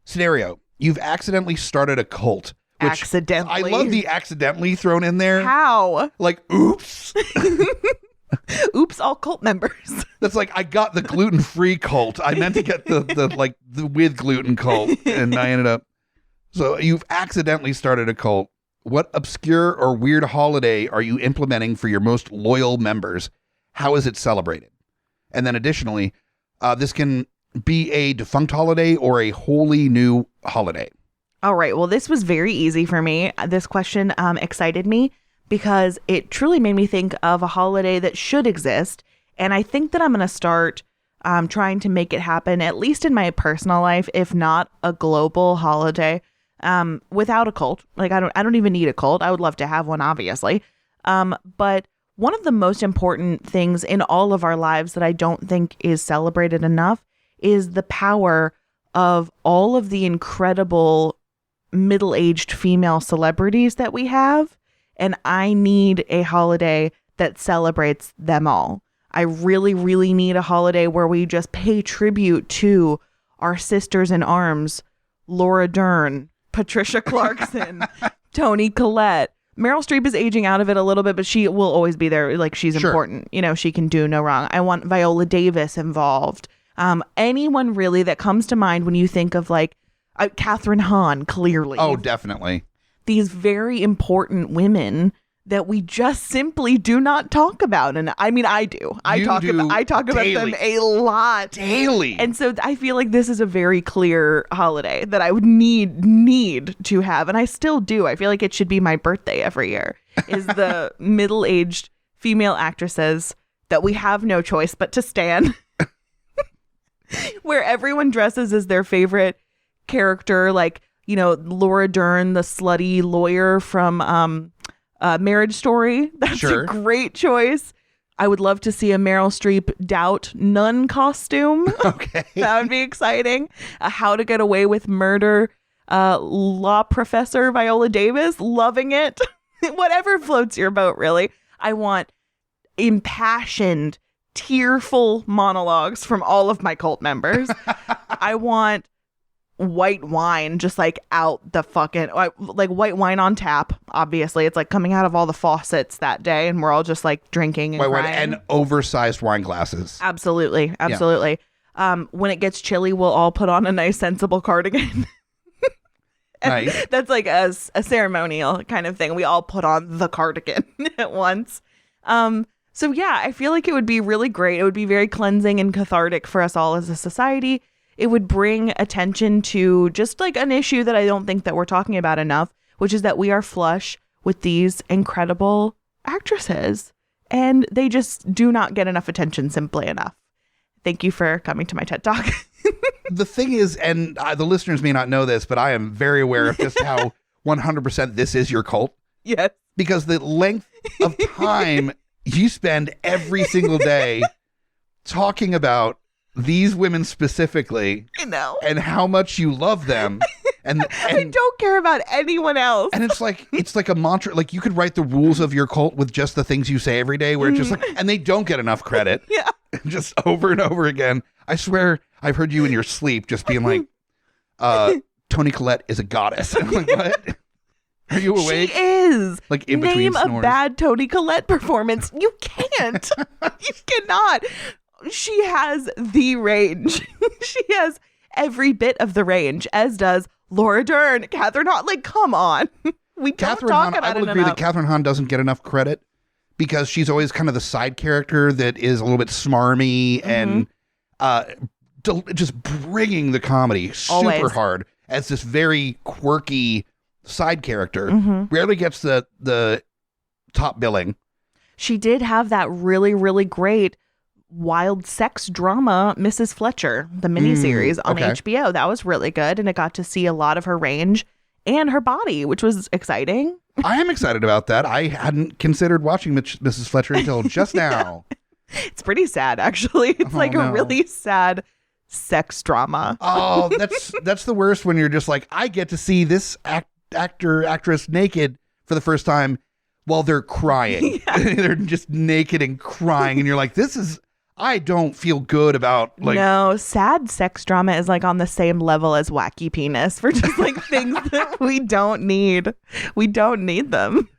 Scenario: you've accidentally started a cult. Accidentally. I love the accidentally thrown in there. How? Like, oops. Oops, all cult members. That's like, I got the gluten-free cult. I meant to get the with gluten cult, and I ended up. So you've accidentally started a cult. What obscure or weird holiday are you implementing for your most loyal members? How is it celebrated? And then additionally, this can be a defunct holiday or a wholly new holiday. All right. Well, this was very easy for me. This question excited me because it truly made me think of a holiday that should exist. And I think that I'm going to start trying to make it happen, at least in my personal life, if not a global holiday, without a cult. Like, I don't even need a cult. I would love to have one, obviously. But one of the most important things in all of our lives that I don't think is celebrated enough is the power of all of the incredible middle-aged female celebrities that we have. And I need a holiday that celebrates them all. I really, really need a holiday where we just pay tribute to our sisters in arms, Laura Dern, Patricia Clarkson, Toni Collette. Meryl Streep is aging out of it a little bit, but she will always be there. Like, she's important. She can do no wrong. I want Viola Davis involved. Anyone really that comes to mind when you think of like Catherine Hahn, clearly. Oh, definitely. These very important women that we just simply do not talk about. And I mean, I do. I talk about them a lot. Daily. And so I feel like this is a very clear holiday that I would need to have. And I still do. I feel like it should be my birthday every year, is the middle-aged female actresses that we have no choice but to stan. Where everyone dresses as their favorite character, like, you know, Laura Dern, the slutty lawyer from Marriage Story. That's a great choice. I would love to see a Meryl Streep Doubt nun costume. Okay. That would be exciting. A How to Get Away with Murder law professor Viola Davis. Loving it. Whatever floats your boat, really. I want impassioned, tearful monologues from all of my cult members. I want white wine just like out the fucking, like white wine on tap. Obviously, it's like coming out of all the faucets that day, and we're all just like drinking and white crying. wine and oversized wine glasses. Absolutely. When it gets chilly, we'll all put on a nice sensible cardigan. Nice. That's like a ceremonial kind of thing. We all put on the cardigan at once. So yeah, I feel like it would be really great. It would be very cleansing and cathartic for us all as a society. It would bring attention to just like an issue that I don't think that we're talking about enough, which is that we are flush with these incredible actresses, and they just do not get enough attention simply enough. Thank you for coming to my TED Talk. The thing is, and the listeners may not know this, but I am very aware of just how 100% this is your cult. Yes. Because the length of time you spend every single day talking about these women specifically. I know. And how much you love them. And I don't care about anyone else. And it's like a mantra. Like, you could write the rules of your cult with just the things you say every day, where it's just like, and they don't get enough credit. Yeah. Just over and over again. I swear I've heard you in your sleep just being like, Toni Collette is a goddess. I'm like, what? Are you awake? She is. Like, in between snores. Name a bad Toni Collette performance. You can't. You cannot. She has the range. She has every bit of the range, as does Laura Dern, Catherine Hahn. Like, come on. We don't talk about it enough. I will agree that Catherine Hahn doesn't get enough credit because she's always kind of the side character that is a little bit smarmy and just bringing the comedy super hard as this very quirky side character. Rarely gets the top billing. She did have that really, really great wild sex drama, Mrs. Fletcher, the miniseries on HBO. That was really good, and it got to see a lot of her range and her body, which was exciting. I am excited about that. I hadn't considered watching Mrs. Fletcher until just now. It's pretty sad, actually. It's a really sad sex drama. That's the worst, when you're just like, I get to see this actress naked for the first time while they're crying. They're just naked and crying, and you're like, I don't feel good about, like... No, sad sex drama is like on the same level as wacky penis for just like things that we don't need. We don't need them.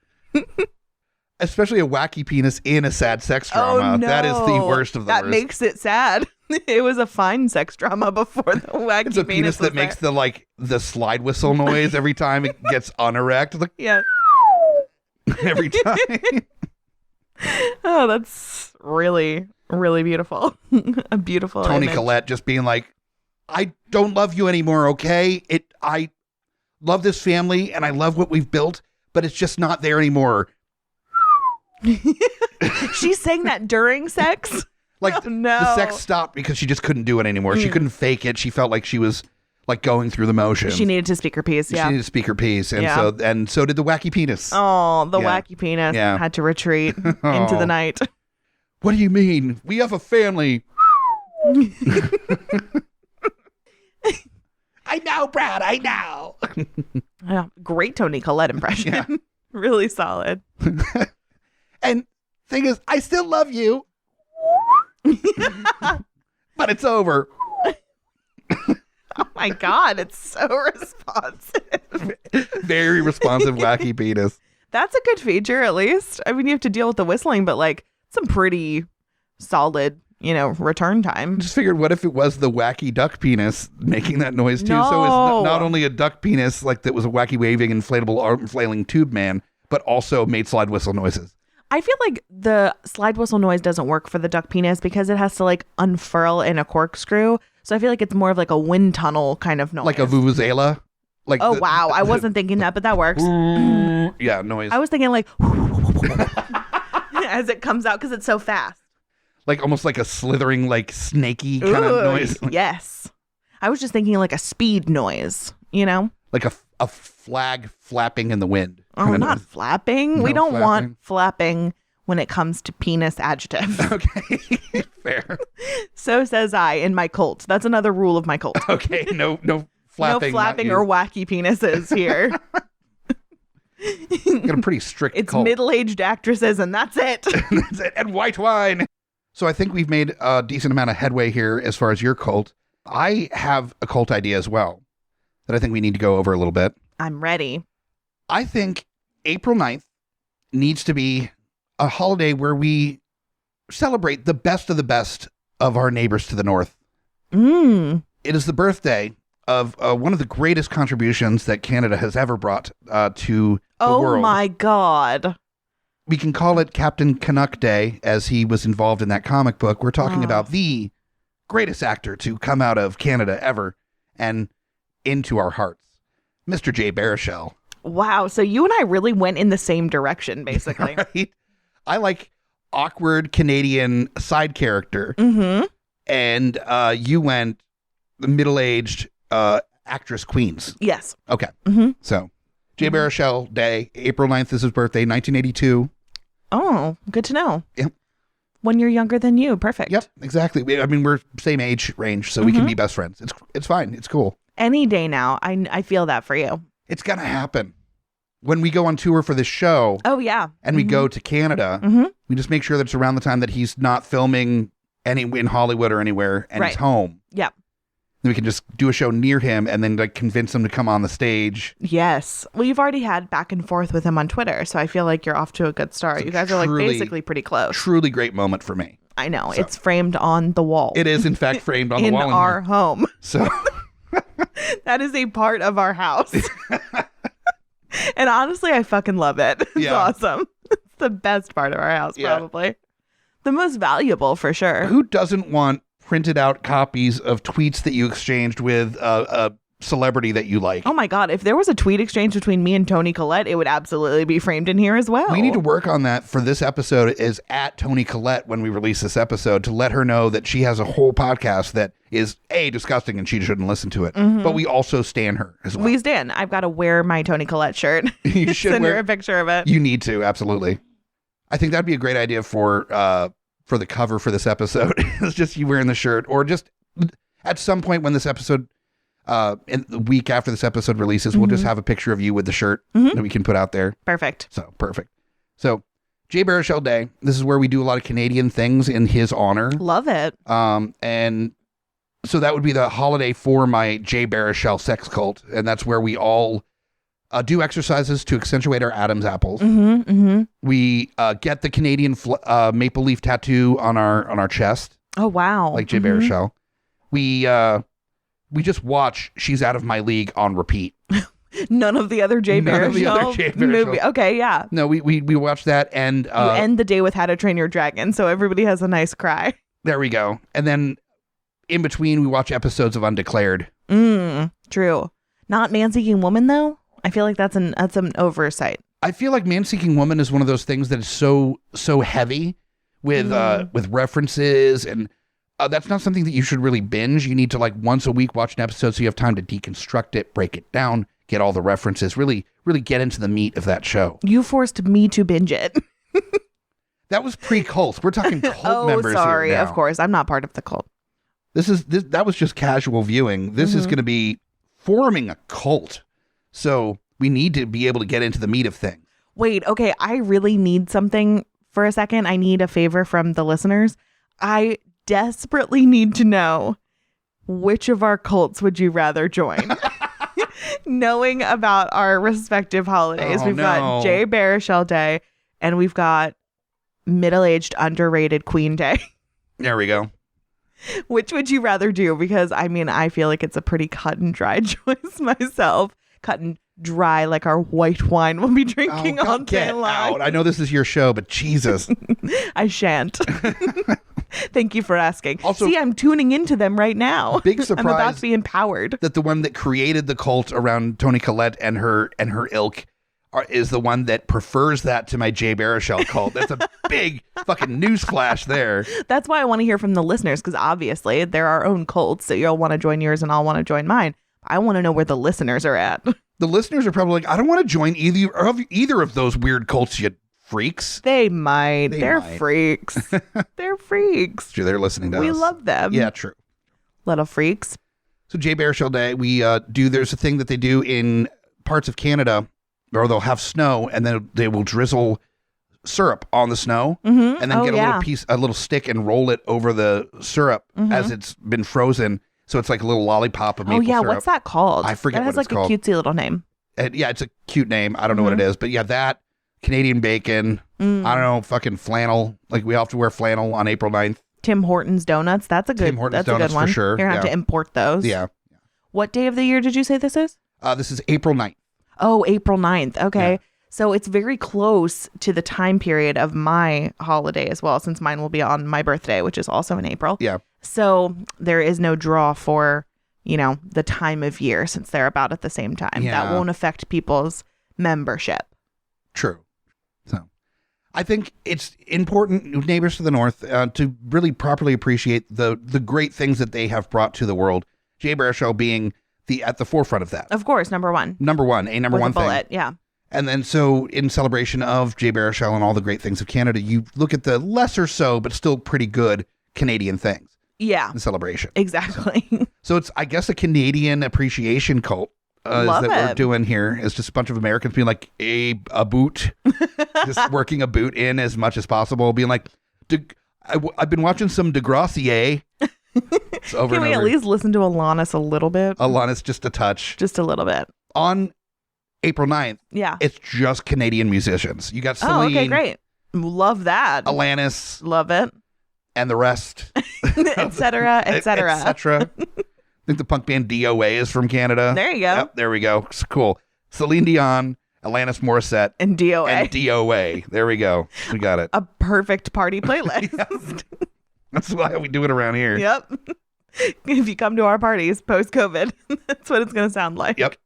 Especially a wacky penis in a sad sex drama. Oh, no. That is the worst of the worst. That makes it sad. It was a fine sex drama before the wacky It's a penis that makes the slide whistle noise every time it gets unerect. Like, yeah. Every time. Oh, that's really, really beautiful. A beautiful Toni image. Collette just being like, I don't love you anymore, okay? I love this family and I love what we've built, but it's just not there anymore. She's saying that during sex? Like, the sex stopped because she just couldn't do it anymore. She couldn't fake it. She felt like she was like going through the motions. She needed to speak her piece. Yeah. She needed to speak her piece. And so did the wacky penis. Oh, the wacky penis had to retreat into the night. What do you mean? We have a family. I know, Brad. I know. Yeah, great Toni Collette impression. Yeah. Really solid. And thing is, I still love you. But it's over. Oh my God, it's so responsive. Very responsive wacky penis. That's a good feature, at least. I mean, you have to deal with the whistling, but like some pretty solid, return time. Just figured, what if it was the wacky duck penis making that noise too? No. So it's not only a duck penis like that was a wacky waving inflatable arm flailing tube man, but also made slide whistle noises. I feel like the slide whistle noise doesn't work for the duck penis because it has to like unfurl in a corkscrew. So I feel like it's more of like a wind tunnel kind of noise. Like a vuvuzela? Like wow. I wasn't thinking that, but that works. Yeah, noise. I was thinking like as it comes out because it's so fast. Like almost like a slithering, like snaky kind of noise. Yes. I was just thinking like a speed noise, you know? Like a flag flapping in the wind. Oh, not noise. flapping. No We don't flapping. want flapping when it comes to penis adjectives. Okay, fair. So says I in my cult. That's another rule of my cult. Okay, no flapping. No flapping or wacky penises here. Got a pretty strict It's cult. middle-aged actresses and that's it. That's it. And white wine. So I think we've made a decent amount of headway here as far as your cult. I have a cult idea as well that I think we need to go over a little bit. I'm ready. I think April 9th needs to be a holiday where we celebrate the best of our neighbors to the north. Mm. It is the birthday of one of the greatest contributions that Canada has ever brought to the world. Oh my God. We can call it Captain Canuck Day, as he was involved in that comic book. We're talking about the greatest actor to come out of Canada ever and into our hearts, Mr. Jay Baruchel. Wow. So you and I really went in the same direction, basically. Right? I like awkward Canadian side character. Mm-hmm. And you went the middle-aged actress queens. Yes. Okay. Mm-hmm. So Jay Baruchel Day, April 9th is his birthday, 1982. Oh, good to know. Yep. 1 year younger than you. Perfect. Yep, exactly. I mean, we're same age range, so we can be best friends. It's fine. It's cool. Any day now. I feel that for you. It's going to happen. When we go on tour for this show Oh, yeah. and we go to Canada, we just make sure that it's around the time that he's not filming in Hollywood or anywhere and he's home. Yep. Then we can just do a show near him and then like convince him to come on the stage. Yes. Well, you've already had back and forth with him on Twitter, so I feel like you're off to a good start. You guys are like basically pretty close. Truly great moment for me. I know. So, it's framed on the wall. It is, in fact, framed on the wall in our home. So that is a part of our house. And honestly, I fucking love it. It's awesome. It's the best part of our house, probably. The most valuable, for sure. Who doesn't want printed out copies of tweets that you exchanged with a celebrity that you like? Oh my God. If there was a tweet exchange between me and Toni Collette, it would absolutely be framed in here as well. We need to work on that for this episode is at Toni Collette when we release this episode to let her know that she has a whole podcast that is disgusting and she shouldn't listen to it. But we also stan her as well. We stan. I've got to wear my Toni Collette shirt. You should send her a picture of it. You need to, absolutely. I think that'd be a great idea for the cover for this episode. It's just you wearing the shirt, or just at some point when this episode, in the week after this episode releases, we'll just have a picture of you with the shirt that we can put out there. Perfect. So perfect. So Jay Baruchel Day. This is where we do a lot of Canadian things in his honor. Love it. And so that would be the holiday for my Jay Baruchel sex cult, and that's where we all do exercises to accentuate our Adam's apples. We get the Canadian maple leaf tattoo on our chest. Oh wow! Like Jay Baruchel. We just watch She's Out of My League on repeat. None of the other Jay Baruchel movie. Okay, yeah. No, we watch that, and you end the day with How to Train Your Dragon, so everybody has a nice cry. There we go. And then in between, we watch episodes of Undeclared. True. Not Man Seeking Woman though. I feel like that's an oversight. I feel like Man Seeking Woman is one of those things that is so heavy with references, and that's not something that you should really binge. You need to like once a week watch an episode so you have time to deconstruct it, break it down, get all the references, really get into the meat of that show. You forced me to binge it. That was pre-cult. We're talking cult members here. Oh, sorry. Now. Of course. I'm not part of the cult. That was just casual viewing. This is going to be forming a cult. So we need to be able to get into the meat of things. Wait, okay. I really need something for a second. I need a favor from the listeners. I desperately need to know which of our cults would you rather join? Knowing about our respective holidays. We've got Jay Baruchel Day and we've got middle-aged underrated Queen Day. There we go. Which would you rather do? Because I mean, I feel like it's a pretty cut and dry choice myself. Cut and dry like our white wine we'll be drinking all day get long. out. I know this is your show, but Jesus. I shan't. Thank you for asking. Also, see, I'm tuning into them right now. Big surprise. I'm about to be empowered. That the one that created the cult around Toni Collette and her ilk is the one that prefers that to my Jay Baruchel cult. That's a big fucking newsflash there. That's why I want to hear from the listeners, because obviously they're our own cults, so you'll want to join yours and I'll want to join mine. I want to know where the listeners are at. The listeners are probably like, I don't want to join either of those weird cults, you freaks. They're freaks. They're freaks. Sure, they're listening to us. We love them. Yeah, true. Little freaks. So Jay Baruchel Day, there's a thing that they do in parts of Canada, or they'll have snow and then they will drizzle syrup on the snow and then get a little stick and roll it over the syrup as it's been frozen. So it's like a little lollipop of maple syrup. What's that called? I forget what it's called. That has like a cutesy little name. It's a cute name. I don't know what it is, but yeah, that Canadian bacon, I don't know, fucking flannel. Like we all have to wear flannel on April 9th. Tim Hortons donuts. That's a good one. For sure. You're going to have to import those. Yeah. What day of the year did you say this is? This is April 9th. Oh, April 9th. Okay. Yeah. So it's very close to the time period of my holiday as well, since mine will be on my birthday, which is also in April. Yeah. So there is no draw for, the time of year since they're about at the same time. Yeah. That won't affect people's membership. True. So I think it's important, neighbors to the north, to really properly appreciate the great things that they have brought to the world. Jay Baruchel being at the forefront of that. Of course, number one. Number one With a bullet, thing. yeah. And then so in celebration of Jay Baruchel and all the great things of Canada, you look at the lesser so, but still pretty good Canadian things. Yeah. In celebration. Exactly. So it's, I guess, a Canadian appreciation cult we're doing here. It's just a bunch of Americans being like, a boot. Just working a boot in as much as possible. Being like, I've been watching some Degrassier. It's over Can we at least listen to Alanis a little bit? Alanis, just a touch. Just a little bit. On April 9th, yeah, it's just Canadian musicians. You got Celine. Oh, okay, great. Love that. Alanis. Love it. And the rest. Et cetera, et cetera. Et cetera. I think the punk band DOA is from Canada. There you go. Yep, there we go. It's cool. Celine Dion, Alanis Morissette. And DOA. And DOA. There we go. We got it. A perfect party playlist. That's why we do it around here. Yep. If you come to our parties post-COVID, that's what it's going to sound like. Yep.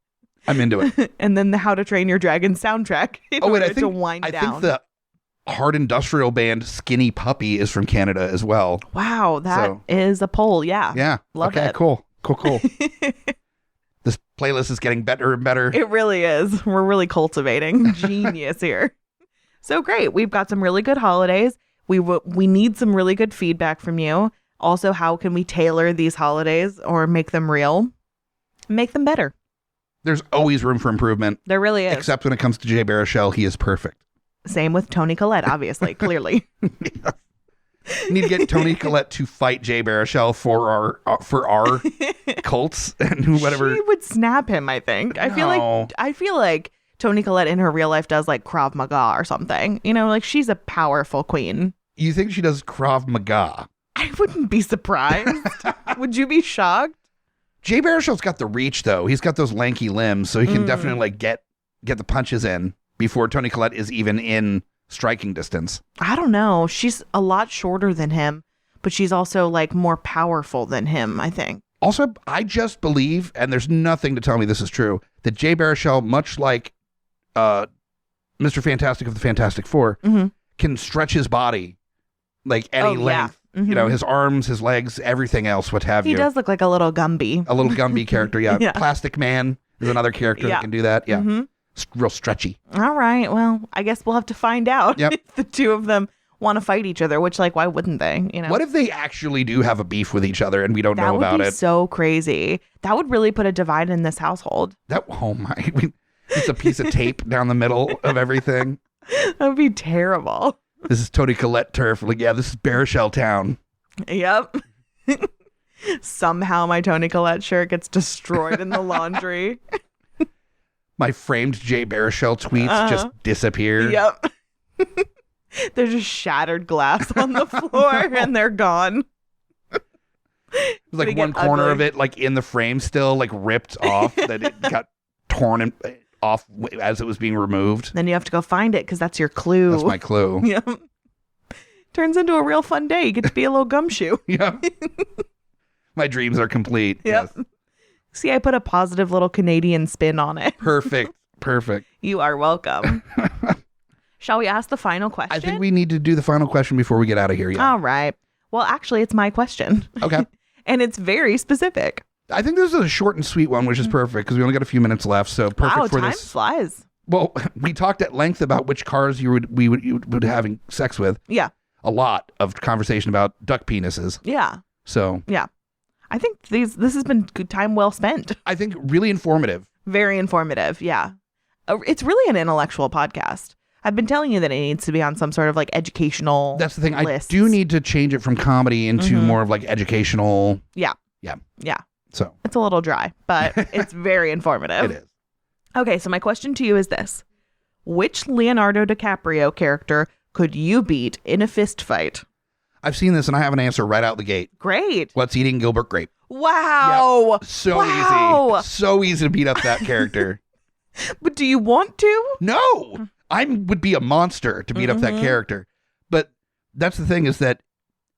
I'm into it. And then the How to Train Your Dragon soundtrack. I think the hard industrial band Skinny Puppy is from Canada as well. Wow, that is a poll. Yeah. Yeah. Love it. Cool. This playlist is getting better and better. It really is. We're really cultivating genius here. So great. We've got some really good holidays. We need some really good feedback from you. Also, how can we tailor these holidays or make them real? Make them better. There's always room for improvement. There really is. Except when it comes to Jay Baruchel, he is perfect. Same with Toni Collette, obviously, clearly. Yeah. We need to get Toni Collette to fight Jay Baruchel for our cults and whatever. She would snap him, I think. I feel like Toni Collette in her real life does like Krav Maga or something. Like she's a powerful queen. You think she does Krav Maga? I wouldn't be surprised. Would you be shocked? Jay Baruchel's got the reach, though. He's got those lanky limbs, so he can definitely get the punches in before Toni Collette is even in striking distance. I don't know. She's a lot shorter than him, but she's also like more powerful than him, I think. Also, I just believe, and there's nothing to tell me this is true, that Jay Baruchel, much like Mr. Fantastic of the Fantastic Four, can stretch his body like any length. Yeah. His arms, his legs, everything else, what have you. He does look like a little Gumby. A little Gumby character, yeah. Yeah. Plastic Man is another character that can do that. Yeah. Real stretchy. All right. Well, I guess we'll have to find out if the two of them want to fight each other, which, like, why wouldn't they? What if they actually do have a beef with each other and we don't know about it? That would be so crazy. That would really put a divide in this household. Oh my. It's a piece of tape down the middle of everything. That would be terrible. This is Toni Collette turf. Like, yeah, this is Baruchel town. Yep. Somehow my Toni Collette shirt gets destroyed in the laundry. My framed Jay Baruchel tweets just disappear. Yep. There's just shattered glass on the floor and they're gone. There's like one corner of it, like in the frame still, like ripped off, that it got torn and off as it was being removed. Then you have to go find it because that's your clue. That's my clue. Yeah. Turns into a real fun day. You get to be a little gumshoe. Yeah. My dreams are complete. Yep. Yes. See, I put a positive little Canadian spin on it. Perfect. Perfect. You are welcome. Shall we ask the final question? I think we need to do the final question before we get out of here. Yeah. All right. Well, actually, it's my question. Okay. And it's very specific. I think this is a short and sweet one, which is perfect because we only got a few minutes left. So perfect Wow, for time this. flies. Well, we talked at length about which cars you would having sex with. Yeah. A lot of conversation about duck penises. Yeah. So Yeah. I think this has been good time well spent. I think really informative. Very informative. Yeah. It's really an intellectual podcast. I've been telling you that it needs to be on some sort of like educational That's the thing. lists. I do need to change it from comedy into more of like educational. Yeah. Yeah. Yeah. So It's a little dry, but it's very informative. it is. Okay, so my question to you is this. Which Leonardo DiCaprio character could you beat in a fist fight? I've seen this and I have an answer right out the gate. Great. What's eating Gilbert Grape? Wow. Yep. So Wow. easy. So easy to beat up that character. But do you want to? No, I would be a monster to beat up that character. But that's the thing is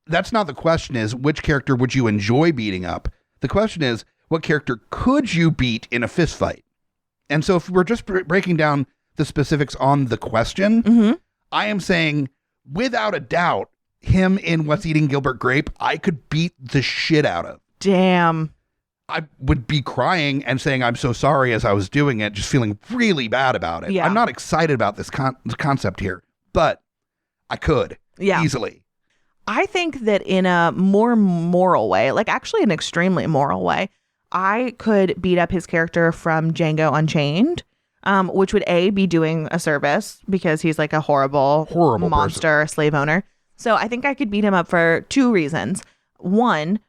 that's not the question is which character would you enjoy beating up? The question is what character could you beat in a fist fight? And so if we're just breaking down the specifics on the question, I am saying without a doubt, him in What's Eating Gilbert Grape, I could beat the shit out of. Damn. I would be crying and saying I'm so sorry as I was doing it, just feeling really bad about it. Yeah. I'm not excited about this concept here, but I could easily. I think that in a more moral way, like actually an extremely moral way, I could beat up his character from Django Unchained, which would be doing a service because he's like a horrible monster, slave owner. So I think I could beat him up for two reasons. One,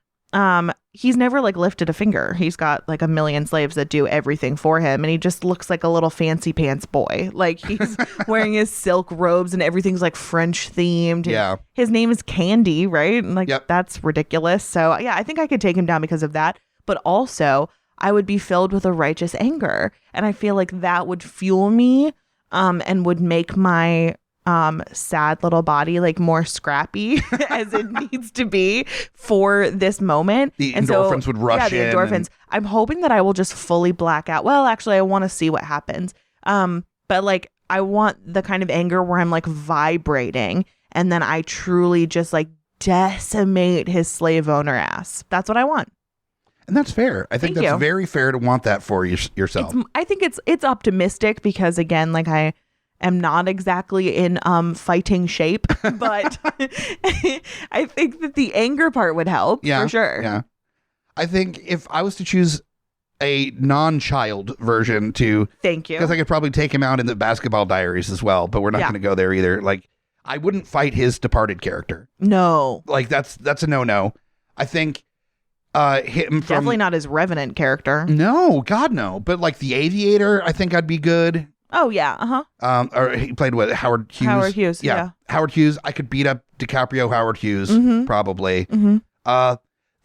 he's never like lifted a finger. He's got like a million slaves that do everything for him. And he just looks like a little fancy pants boy. Like he's wearing his silk robes and everything's like French themed. Yeah. His name is Candy, right? And like, that's ridiculous. So yeah, I think I could take him down because of that. But also I would be filled with a righteous anger. And I feel like that would fuel me, and would make my sad little body like more scrappy as it needs to be for this moment. The and endorphins would rush in. Yeah, the endorphins. I'm hoping that I will just fully black out. Well, actually, I want to see what happens. But like I want the kind of anger where I'm like vibrating and then I truly just like decimate his slave owner ass. That's what I want. And that's fair. I think that's very fair to want that for yourself. I think it's optimistic because again, like I am not exactly in fighting shape, but I think that the anger part would help for sure. Yeah. I think if I was to choose a non-child version to thank you, because I could probably take him out in the Basketball Diaries as well, but we're not going to go there either. Like I wouldn't fight his departed character. No. Like that's a no. I think him from definitely not his Revenant character. No, God no. But like the Aviator, I think I'd be good. Oh yeah, or he played with Howard Hughes. Howard Hughes, yeah. Howard Hughes. I could beat up DiCaprio, Howard Hughes, probably.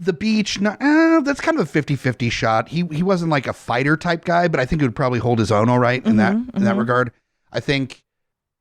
The Beach, that's kind of a 50-50 shot. He wasn't like a fighter type guy, but I think he would probably hold his own all right in that regard. I think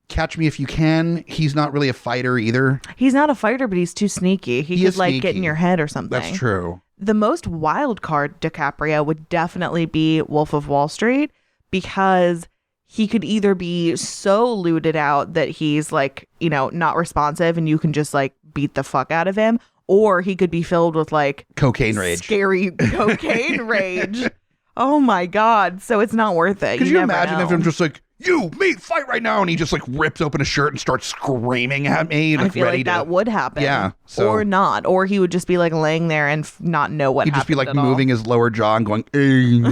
Catch Me If You Can, he's not really a fighter either. He's not a fighter, but he's too sneaky. He could like get in your head or something. That's true. The most wild card DiCaprio would definitely be Wolf of Wall Street because he could either be so looted out that he's like, you know, not responsive and you can just like beat the fuck out of him, or he could be filled with like cocaine rage, scary cocaine rage. Oh my God. So it's not worth it. Could you imagine if I'm just like, me, fight right now. And he just like rips open his shirt and starts screaming at me. Like, I feel like that would happen. Yeah. So. Or not. Or he would just be like laying there and not know what happened. He'd just be like moving his lower jaw and going, and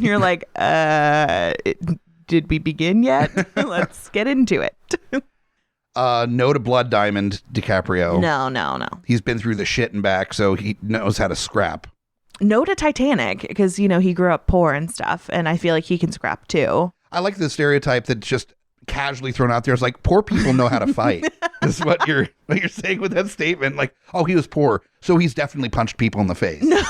you're like, did we begin yet? Let's get into it. No to Blood Diamond DiCaprio. No. He's been through the shit and back, so he knows how to scrap. No to Titanic, because, you know, he grew up poor and stuff, and I feel like he can scrap too. I like the stereotype that's just casually thrown out there. It's like, poor people know how to fight. is what you're saying with that statement. Like, oh, he was poor, so he's definitely punched people in the face. No,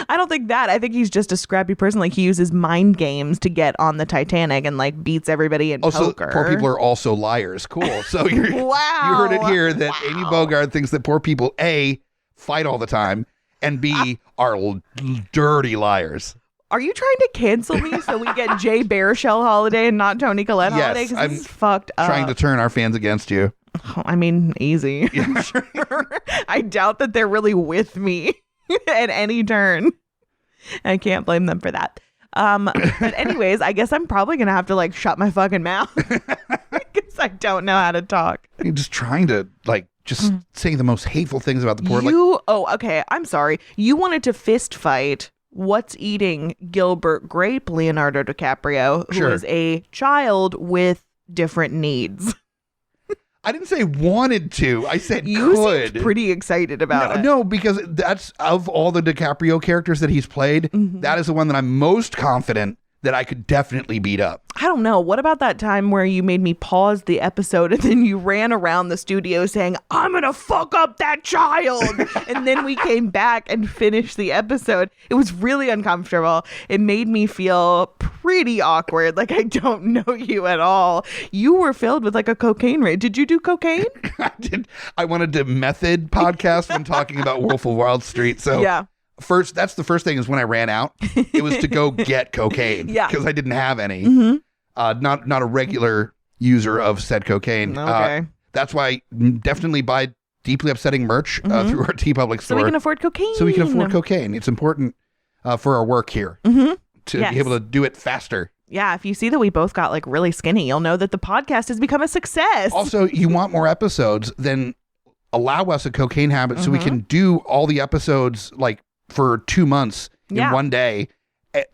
I don't think that. I think he's just a scrappy person. Like, he uses mind games to get on the Titanic and like beats everybody in poker. Poor people are also liars. Cool. So you heard it here that Amy Bogarde thinks that poor people, A, fight all the time, and B, are dirty liars. Are you trying to cancel me so we get Jay Baruchel holiday and not Toni Collette holiday? Because this is fucked up. Trying to turn our fans against you. Oh, I mean, easy. Yeah. I'm sure. I doubt that they're really with me at any turn. I can't blame them for that. But anyways, I guess I'm probably going to have to like shut my fucking mouth because I don't know how to talk. You're just trying to like just saying the most hateful things about the poor. Okay. I'm sorry. You wanted to fist fight What's Eating Gilbert Grape Leonardo DiCaprio, who is a child with different needs. I didn't say wanted to. I said you could. Seemed pretty excited about it. No, because that's of all the DiCaprio characters that he's played, that is the one that I'm most confident that I could definitely beat up. I don't know. What about that time where you made me pause the episode and then you ran around the studio saying, I'm going to fuck up that child. And then we came back and finished the episode. It was really uncomfortable. It made me feel pretty awkward. Like I don't know you at all. You were filled with like a cocaine rage. Did you do cocaine? I did. I wanted to method podcast when talking about Wolf of Wall Street. So yeah. That's the first thing is when I ran out, it was to go get cocaine because I didn't have any. Not a regular user of said cocaine. Okay. That's why definitely buy Deeply Upsetting merch through our TeePublic store. So we can afford cocaine. It's important for our work here to be able to do it faster. Yeah, if you see that we both got like really skinny, you'll know that the podcast has become a success. Also, you want more episodes, then allow us a cocaine habit so we can do all the episodes like for 2 months in one day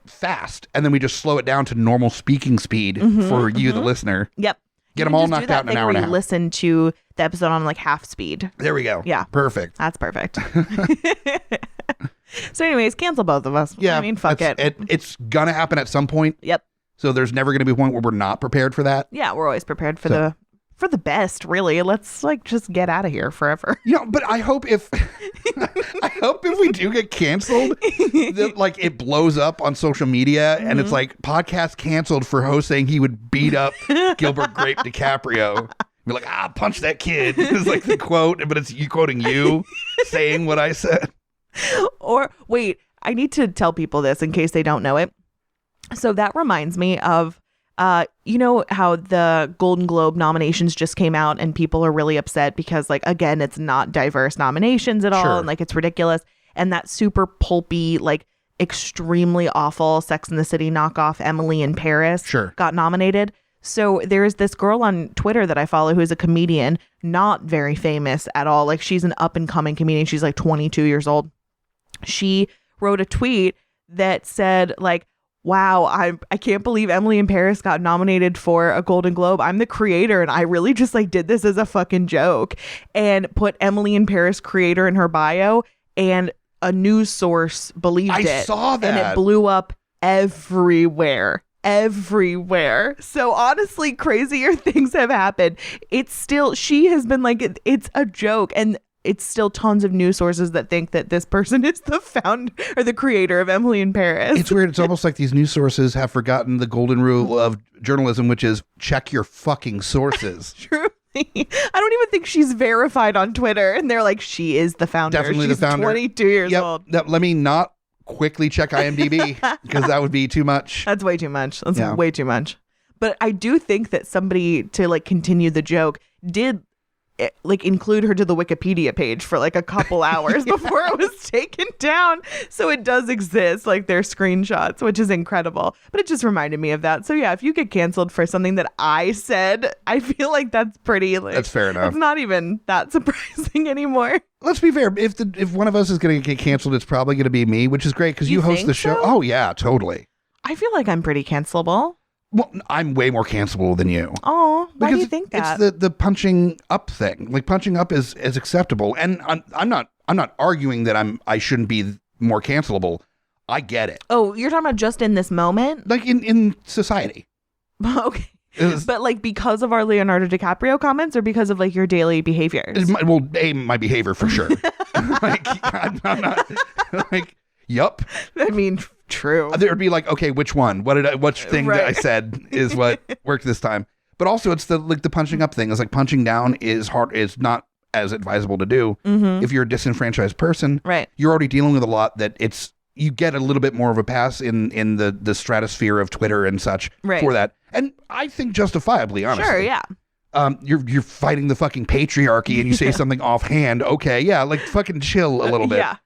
fast. And then we just slow it down to normal speaking speed for you, the listener. Yep. Get them all knocked out in an hour and a half. Listen to the episode on like half speed. There we go. Yeah. Perfect. That's perfect. So anyways, cancel both of us. Yeah. I mean, fuck it. It's going to happen at some point. Yep. So there's never going to be a point where we're not prepared for that. Yeah, we're always prepared for the best, really. Let's like just get out of here forever. But I hope if we do get canceled, that like it blows up on social media and it's like podcast canceled for host saying he would beat up Gilbert Grape DiCaprio. Be like, punch that kid. It's like the quote, but it's you quoting you saying what I said. Or wait, I need to tell people this in case they don't know it. So that reminds me of you know how the Golden Globe nominations just came out and people are really upset because like, again, it's not diverse nominations at all. And like, it's ridiculous. And that super pulpy, like extremely awful Sex and the City knockoff Emily in Paris got nominated. So there's this girl on Twitter that I follow who is a comedian, not very famous at all. Like she's an up and coming comedian. She's like 22 years old. She wrote a tweet that said like, wow, I can't believe Emily in Paris got nominated for a Golden Globe. I'm the creator and I really just like did this as a fucking joke, and put Emily in Paris creator in her bio, and a news source believed it. I saw that. And it blew up everywhere. So honestly, crazier things have happened. She has been like, it's a joke, and it's still tons of news sources that think that this person is the founder or the creator of Emily in Paris. It's weird. It's almost like these news sources have forgotten the golden rule of journalism, which is check your fucking sources. Truly. I don't even think she's verified on Twitter. And they're like, she is the founder. Definitely she's the founder. 22 years old. Let me not quickly check IMDb because that would be too much. That's way too much. That's way too much. But I do think that somebody, to like continue the joke, did like include her to the Wikipedia page for like a couple hours before it was taken down. So it does exist, like their screenshots, which is incredible. But it just reminded me of that. So yeah, if you get canceled for something that I said, I feel like that's pretty like, that's fair enough. It's not even that surprising anymore. Let's be fair. If one of us is going to get canceled, it's probably going to be me, which is great because you host the show. So? Oh yeah, totally. I feel like I'm pretty cancelable. Well, I'm way more cancelable than you. Oh, why do you think that? It's the punching up thing. Like punching up is acceptable, and I'm not arguing that I shouldn't be more cancelable. I get it. Oh, you're talking about just in this moment, like in society. Okay. But like because of our Leonardo DiCaprio comments or because of like your daily behaviors? My behavior for sure. Like, I'm not like, yup. I mean, true. There would be like, okay, which one? Which thing that I said is what worked this time? But also it's the punching up thing. It's like punching down is hard. It's not as advisable to do if you're a disenfranchised person. Right. You're already dealing with a lot that you get a little bit more of a pass in the stratosphere of Twitter and such for that. And I think justifiably, honestly. Sure, yeah. You're fighting the fucking patriarchy and you say something offhand. Okay, yeah, like fucking chill a little bit. Yeah.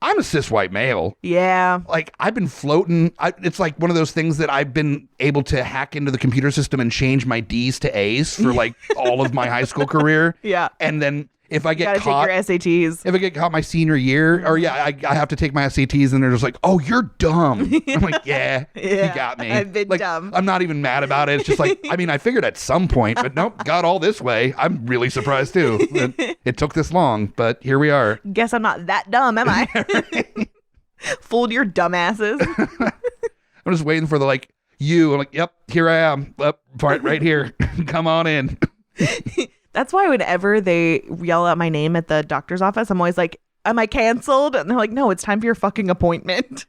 I'm a cis white male. Yeah. Like I've been floating. It's like one of those things that I've been able to hack into the computer system and change my D's to A's for like all of my high school career. Yeah. And then if I get caught, take your SATs. If I get caught my senior year, or I have to take my SATs, and they're just like, "Oh, you're dumb." I'm like, "Yeah, you got me." I've been like, dumb. I'm not even mad about it. It's just like, I mean, I figured at some point, but nope, got all this way. I'm really surprised too. That it took this long, but here we are. Guess I'm not that dumb, am I? Fooled your dumbasses. I'm just waiting for the like you. I'm like, "Yep, here I am. Up right here. Come on in." That's why whenever they yell out my name at the doctor's office, I'm always like, am I canceled? And they're like, no, it's time for your fucking appointment.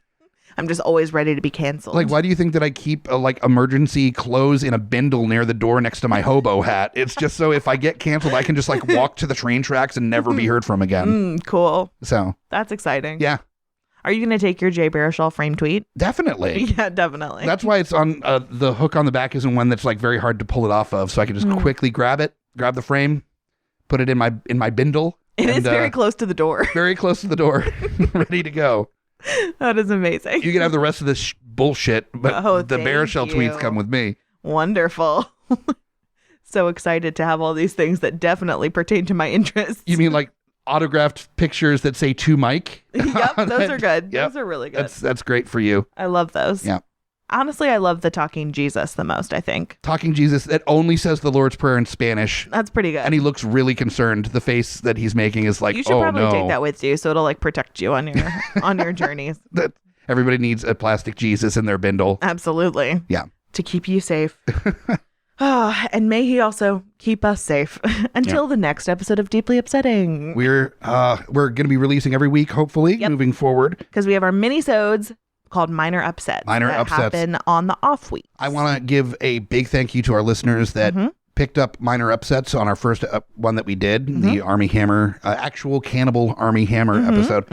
I'm just always ready to be canceled. Like, why do you think that I keep like emergency clothes in a bindle near the door next to my hobo hat? It's just so if I get canceled, I can just like walk to the train tracks and never be heard from again. Cool. So that's exciting. Yeah. Are you going to take your Jay Baruchel frame tweet? Definitely. Yeah, definitely. That's why it's on the hook on the back isn't one that's like very hard to pull it off of. So I can just quickly grab the frame, put it in my bindle. It is very close to the door. Very close to the door. Ready to go. That is amazing. You can have the rest of this bullshit, but the Baruchel tweets come with me. Wonderful. So excited to have all these things that definitely pertain to my interests. You mean like autographed pictures that say to Mike? Yep, those are good. Yep. Those are really good. That's great for you. I love those. Yeah. Honestly, I love the Talking Jesus the most, I think. Talking Jesus that only says the Lord's Prayer in Spanish. That's pretty good. And he looks really concerned. The face that he's making is like, you should probably take that with you so it'll like protect you on your on your journeys. That everybody needs a plastic Jesus in their bindle. Absolutely. Yeah. To keep you safe. And may he also keep us safe until the next episode of Deeply Upsetting. We're going to be releasing every week, hopefully, moving forward. Because we have our mini-sodes called Minor Upsets. Minor that Upsets. happen on the off week. I want to give a big thank you to our listeners that picked up Minor Upsets on our first one that we did, the Army Hammer, actual Cannibal Army Hammer episode.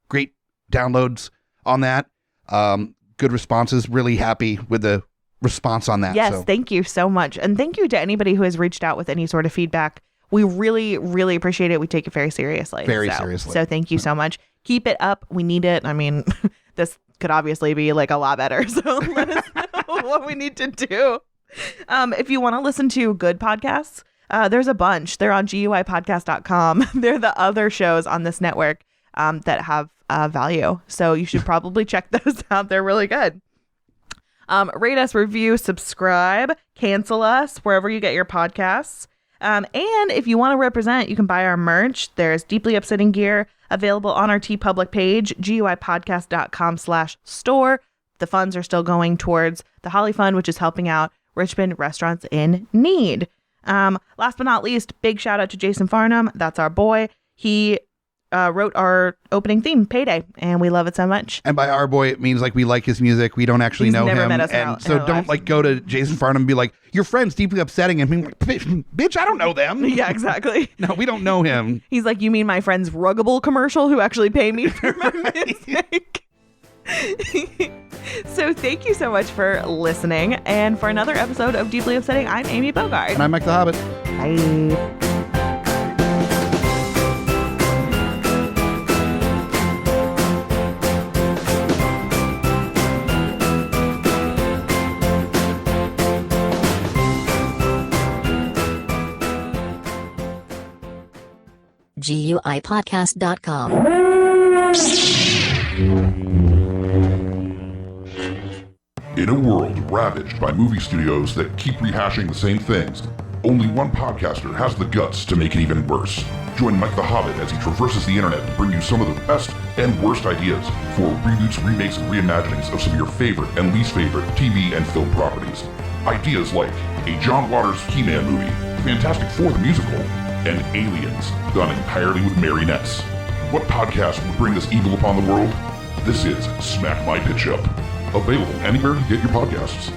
Great downloads on that. Good responses. Really happy with the response on that. Yes, thank you so much. And thank you to anybody who has reached out with any sort of feedback. We really, really appreciate it. We take it very seriously. Very seriously. So thank you so much. Keep it up. We need it. I mean, this could obviously be like a lot better. So let us know what we need to do. If you want to listen to good podcasts, there's a bunch. They're on guipodcast.com. They're the other shows on this network that have value. So you should probably check those out. They're really good. Rate us, review, subscribe, cancel us wherever you get your podcasts. And if you want to represent, you can buy our merch. There's Deeply Upsetting gear available on our TeePublic page, guipodcast.com/store. The funds are still going towards the Holly Fund, which is helping out Richmond restaurants in need. Last but not least, big shout out to Jason Farnham. That's our boy. He wrote our opening theme, Payday, and we love it so much. And by our boy, it means like we like his music. We don't actually know never him. met us And so don't like go to Jason Farnham and be like, your friend's Deeply Upsetting. And be like, bitch, I don't know them. Yeah, exactly. No, we don't know him. He's like, you mean my friend's Ruggable commercial who actually pay me for my mistake? So thank you so much for listening. And for another episode of Deeply Upsetting, I'm Amy Bogarde. And I'm Mike the Hobbit. Bye. guipodcast.com. In a world ravaged by movie studios that keep rehashing the same things, only one podcaster has the guts to make it even worse. Join Mike the Hobbit as he traverses the internet to bring you some of the best and worst ideas for reboots, remakes, and reimaginings of some of your favorite and least favorite TV and film properties. Ideas like a John Waters He-Man movie, Fantastic Four the musical, and Aliens done entirely with marionettes. What podcast would bring this evil upon the world? This is Smack My Pitch Up. Available anywhere you get your podcasts.